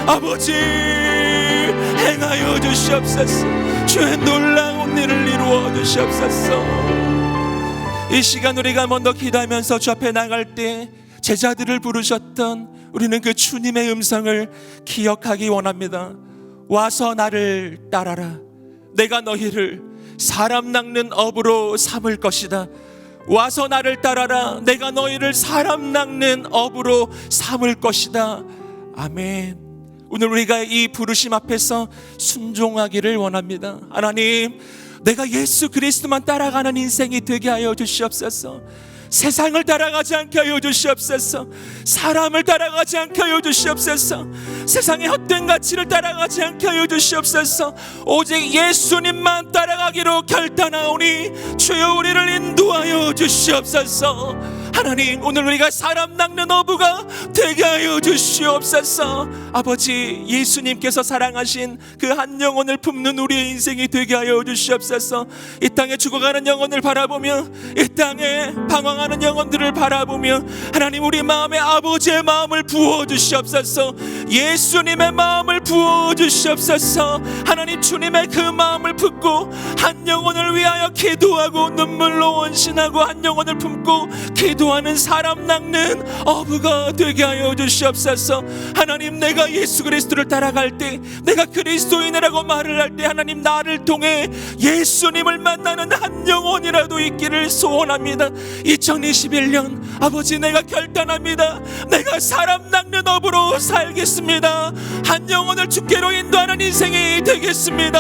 아버지 행하여 주시옵소서. 주의 놀라운 일을 이루어 주시옵소서. 이 시간 우리가 먼저 기도하면서 주 앞에 나갈 때 제자들을 부르셨던 우리는 그 주님의 음성을 기억하기 원합니다. 와서 나를 따라라. 내가 너희를 사람 낚는 업으로 삼을 것이다. 와서 나를 따라라. 내가 너희를 사람 낚는 업으로 삼을 것이다. 아멘. 오늘 우리가 이 부르심 앞에서 순종하기를 원합니다. 하나님, 내가 예수 그리스도만 따라가는 인생이 되게 하여 주시옵소서. 세상을 따라가지 않게 하여 주시옵소서. 사람을 따라가지 않게 하여 주시옵소서. 세상의 헛된 가치를 따라가지 않게 하여 주시옵소서. 오직 예수님만 따라가기로 결단하오니 주여 우리를 인도하여 주시옵소서. 하나님, 오늘 우리가 사람 낚는 어부가 되게 하여 주시옵소서. 아버지, 예수님께서 사랑하신 그 한 영혼을 품는 우리의 인생이 되게 하여 주시옵소서. 이 땅에 죽어가는 영혼을 바라보며, 이 땅에 방황하는 영혼들을 바라보며 하나님, 우리 마음에 아버지의 마음을 부어주시옵소서. 예수님의 마음을 부어주시옵소서. 하나님, 주님의 그 마음을 품고 한 영혼을 위하여 기도하고 눈물로 원신하고 한 영혼을 품고 기도하는 사람 낚는 어부가 되게 하여 주시옵소서. 하나님, 내가 예수 그리스도를 따라갈 때, 내가 그리스도인이라고 말을 할 때 하나님, 나를 통해 예수님을 만나는 한 영혼이라도 있기를 소원합니다. 2021년 아버지, 내가 결단합니다. 내가 사람 낚는 업으로 살겠습니다. 한 영혼을 주께로 인도하는 인생이 되겠습니다.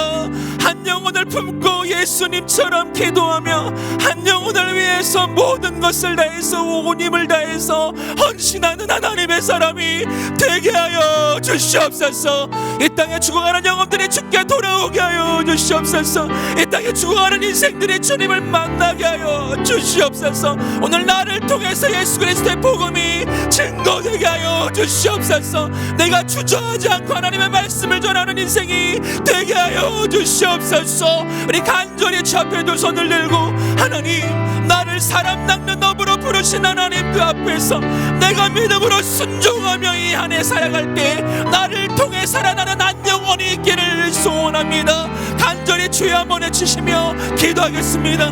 한 영혼을 품고 예수님처럼 기도하며 한 영혼을 위해서 모든 것을 다해서 온 힘을 다해서 헌신하는 하나님의 사람이 되게 하여 주시옵소서. 이 땅에 죽어가는 영혼들이 주께 돌아오게 하여 주시옵소서. 이 땅에 죽어가는 인생들이 주님을 만나게 하여 주시옵소서. 오늘 나를 통해서 예수 그리스도의 복음이 증거되게 하여 주시옵소서. 내가 주저하지 않고 하나님의 말씀을 전하는 인생이 되게 하여 주시옵소서. 우리 간절히 주 앞에 두 손을 들고 하나님, 나를 사람 낚는 업으로 부르신 하나님 그 앞에서 내가 믿음으로 순종하며 이 한 해 살아갈 때 나를 통해 살아나는 한 영혼이 있기를 소원합니다. 간절히 주여 한번 외치시며 기도하겠습니다.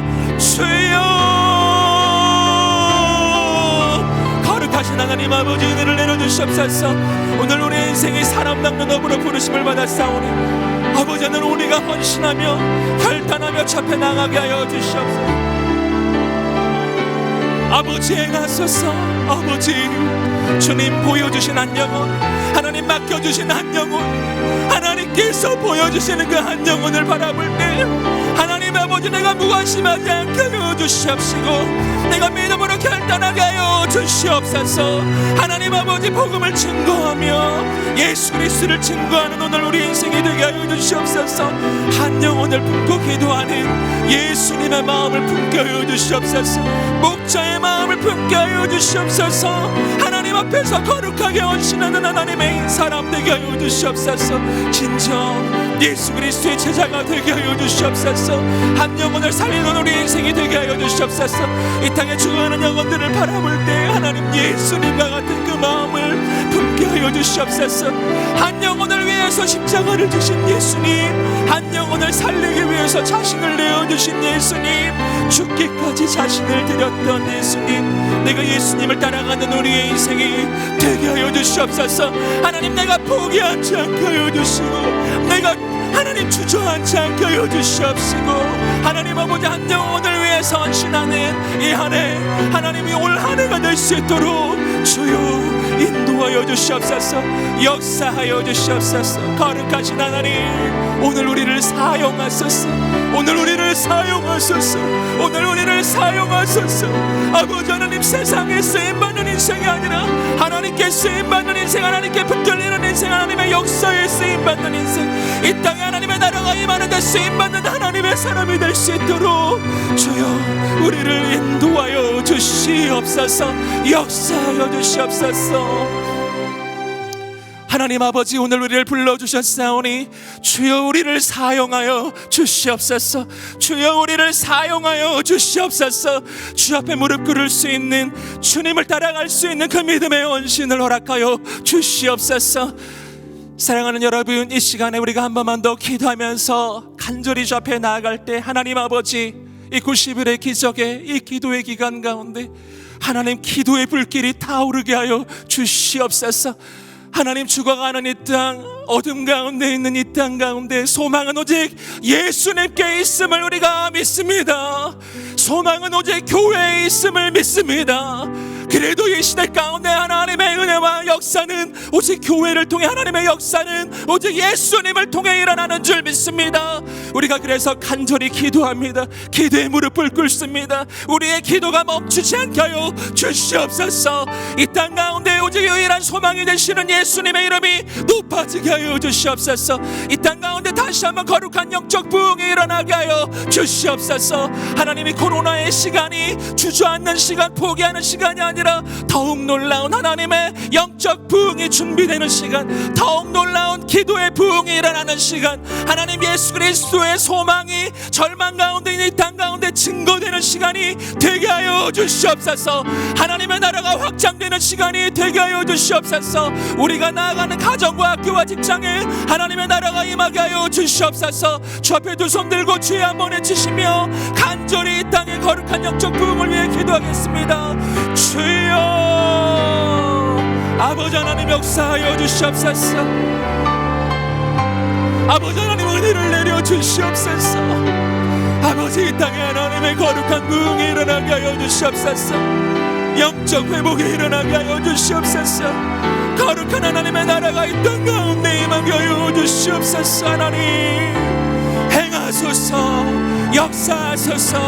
주여, 거룩하신 하나님 아버지, 은혜를 내려주시옵소서. 오늘 우리의 인생이 사람 낚는 업으로 부르심을 받았사오니 아버지, 오늘 우리가 헌신하며 결단하며 주 앞에 나가게 하여 주시옵소서. 아버지, 행하소서. 아버지, 주님 보여주신 한 영혼, 하나님 맡겨주신 한 영혼, 하나님께서 보여주시는 그 한 영혼을 바라볼 때 하나님 아버지, 내가 무관심하지 않게 하여 주시옵시고 내가 믿음으로 결단하게 하여 주시옵소서. 하나님 아버지, 복음을 증거하며 예수 그리스도를 증거하는 오늘 우리 인생이 되게 하여 주시옵소서. 한 영혼을 품고 기도하는 예수님의 마음을 품게 하여 주시옵소서. 목자의 마음을 품게 하여 주시옵소서. 하나님 앞에서 거룩하게 헌신하는 하나님의 사람 되게 하여 주시옵소서. 진정 예수 그리스도의 제자가 되게 하여 주시옵소서. 한 영혼을 살리는 우리 인생이 되게 하여 주시옵소서. 이 땅에 죽어가는 영혼들을 바라볼 때 하나님, 예수님과 같은 그 마음을 품게 하여 주시옵소서. 한 영혼을 위해서 십자가를 지신 예수님, 한 영혼을 살리기 위해서 자신을 내어주신 예수님, 죽기까지 자신을 드렸던 예수님, 내가 예수님을 따라가는 우리의 인생이 되게 하여 주시옵소서. 하나님, 내가 포기하지 않게 하여 주시고 내가 우리가 하나님 주저앉지 않게 하여 주시옵시고, 하나님 아버지 한 영혼을 위해 헌신하는 이 한 해, 하나님이 올 한 해가 될 수 있도록 주여 인도하여 주시옵소서. 역사하여 주시옵소서. 거룩하신 하나님, 오늘 우리를 사용하소서. 오늘 우리를 사용하소서. 오늘 우리를 사용하소서. 아버지 하나님, 세상에 쓰임받는 인생이 아니라 하나님께 쓰임받는 인생, 하나님께 붙들리는 인생, 하나님의 역사에 쓰임받는 인생, 이 땅에 하나님의 나라가 임하는 데 쓰임받는 하나님의 사람이 될 수 있도록 주여 우리를 인도하여 주시옵소서. 역사하여 주시옵소서. 하나님 아버지, 오늘 우리를 불러주셨사오니 주여 우리를 사용하여 주시옵소서. 주여 우리를 사용하여 주시옵소서. 주 앞에 무릎 꿇을 수 있는, 주님을 따라갈 수 있는 그 믿음의 헌신을 허락하여 주시옵소서. 사랑하는 여러분, 이 시간에 우리가 한 번만 더 기도하면서 간절히 주 앞에 나아갈 때, 하나님 아버지, 이 90일의 기적의 이 기도의 기간 가운데 하나님 기도의 불길이 타오르게 하여 주시옵소서. 하나님, 죽어가는 이 땅, 어둠 가운데 있는 이 땅 가운데 소망은 오직 예수님께 있음을 우리가 믿습니다. 소망은 오직 교회에 있음을 믿습니다. 그래도 이 시대 가운데 하나님의 은혜와 역사는 오직 교회를 통해, 하나님의 역사는 오직 예수님을 통해 일어나는 줄 믿습니다. 우리가 그래서 간절히 기도합니다. 기도의 무릎을 꿇습니다. 우리의 기도가 멈추지 않게 하여 주시옵소서. 이 땅 가운데 오직 유일한 소망이 되시는 예수님의 이름이 높아지게 하여 주시옵소서. 이 땅 가운데 다시 한번 거룩한 영적 부흥이 일어나게 하여 주시옵소서. 하나님이 코로나의 시간이 주저앉는 시간, 포기하는 시간이 아니라 더욱 놀라운 하나님의 영적 부흥이 준비되는 시간, 더욱 놀라운 기도의 부흥이 일어나는 시간, 하나님 예수 그리스도의 소망이 절망 가운데 있는 이 땅 가운데 증거되는 시간이 되게 하여 주시옵소서. 하나님의 나라가 확장되는 시간이 되게 하여 주시옵소서. 우리가 나아가는 가정과 학교와 직장에 하나님의 나라가 임하게 하여 주시옵소서. 주 앞에 두 손 들고 주의 한번 외치시며 간절히 이 땅의 거룩한 영적 부흥을 위해 기도하겠습니다. 주여, 아버지 하나님 역사하여 주시옵소서. 아버지 하나님 은혜를 내려 주시옵소서. 아버지, 이 땅에 하나님의 거룩한 부흥이 일어나게 하여 주시옵소서. 영적 회복이 일어나게 하여 주시옵소서. 거룩한 하나님의 나라가 이 땅 가운데 임하게 하여 주시옵소서. 하나님 행하소서. 역사하소서.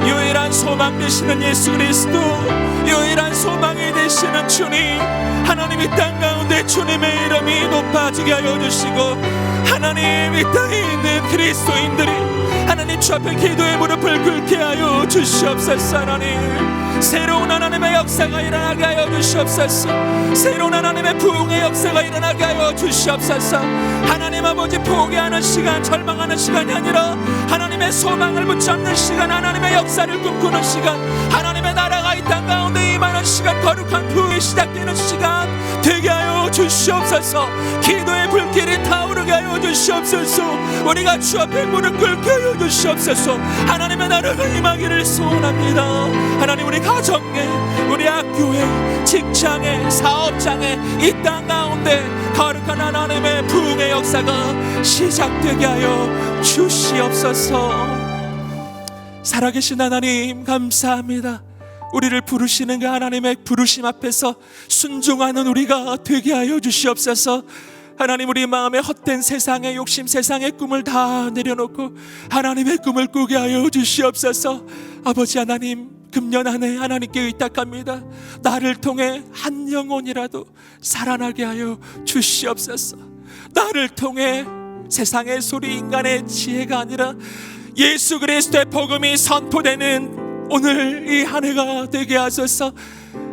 유일한 소망 되시는 예수 그리스도, 유일한 소망이 되시는 주님, 하나님 이 땅 가운데 주님의 이름이 높아지게 하여 주시고, 하나님 이 땅에 있는 그리스도인들이 하나님 주 앞에 기도의 무릎을 꿇게 하여 주시옵소서. 하나님 새로운 하나님의 역사가 일어나게 하여 주시옵소서. 새로운 하나님의 부흥의 역사가 일어나게 하여 주시옵소서. 하나님 아버지, 포기하는 시간, 절망하는 시간이 아니라 하나님의 소망을 붙잡는 시간, 하나님의 역사를 꿈꾸는 시간, 하나님의 나라가 이 땅 가운데 임하는 시간, 거룩한 부흥이 시작되는 시간 되게 하여 주시옵소서. 기도의 불길이 타오르게 하여 주시옵소서. 우리가 주 앞에 무릎 꿇게 하여 주시옵소서. 하나님의 나라가 임하기를 소원합니다. 하나님, 우리 가정에, 우리 학교에, 직장에, 사업장에, 이 땅 가운데 거룩한 하나님의 부흥의 역사가 시작되게 하여 주시옵소서. 살아계신 하나님 감사합니다. 우리를 부르시는 그 하나님의 부르심 앞에서 순종하는 우리가 되게 하여 주시옵소서. 하나님, 우리 마음에 헛된 세상의 욕심, 세상의 꿈을 다 내려놓고 하나님의 꿈을 꾸게 하여 주시옵소서. 아버지 하나님, 금년 한 해 하나님께 의탁합니다. 나를 통해 한 영혼이라도 살아나게 하여 주시옵소서. 나를 통해 세상의 소리, 인간의 지혜가 아니라 예수 그리스도의 복음이 선포되는 오늘 이 한 해가 되게 하소서.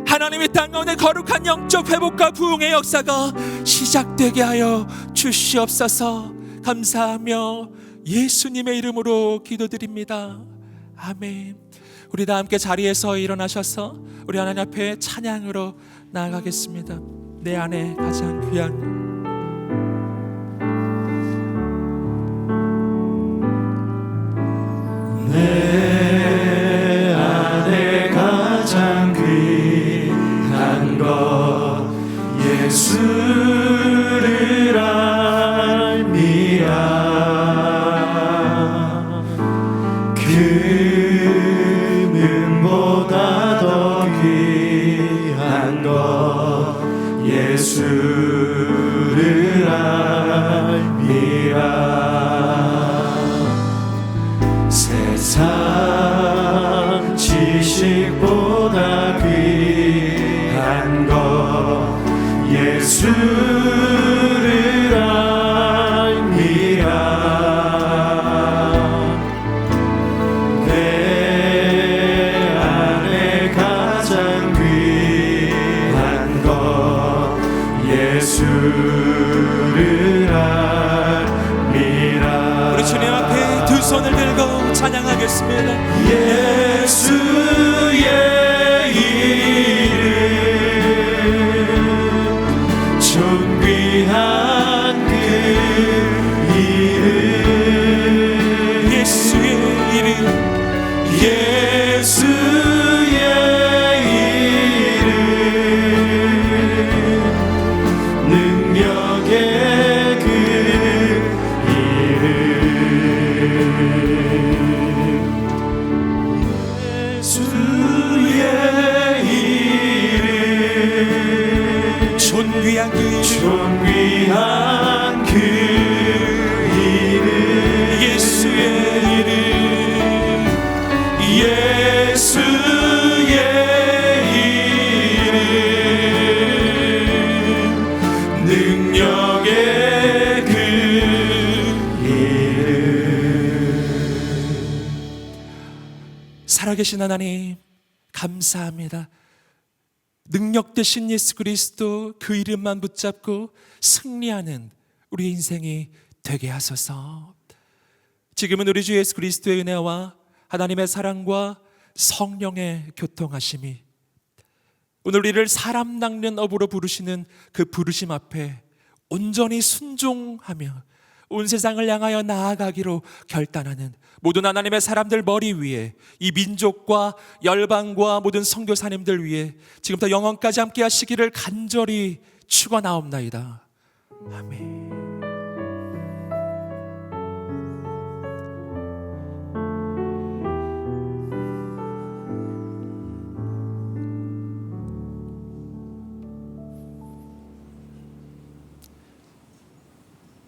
하나님의 땅 가운데 거룩한 영적 회복과 부흥의 역사가 시작되게 하여 주시옵소서. 감사하며 예수님의 이름으로 기도드립니다. 아멘. 우리 다 함께 자리에서 일어나셔서 우리 하나님 앞에 찬양으로 나아가겠습니다. 내 안에 가장 귀한 내 안에 가장 귀한 것 예수를 알미라. 손을 들고 찬양하겠습니다. 예수의 이름 존귀한 그 이름 예수의 이름 예수의 이름 능력의 그 이름 예수의 이름 존귀한 그 이름 존귀한 그 이름 예수의 이름 예수의 이름 능력의 그 이름 살아계신 하나님 감사합니다. 능력 되신 예수 그리스도 그 이름만 붙잡고 승리하는 우리 인생이 되게 하소서. 지금은 우리 주 예수 그리스도의 은혜와 하나님의 사랑과 성령의 교통하심이 오늘 우리를 사람 낚는 업으로 부르시는 그 부르심 앞에 온전히 순종하며 온 세상을 향하여 나아가기로 결단하는 모든 하나님의 사람들 머리 위에 이 민족과 열방과 모든 선교사님들 위해 지금부터 영원까지 함께 하시기를 간절히 축원하옵나이다. 아멘.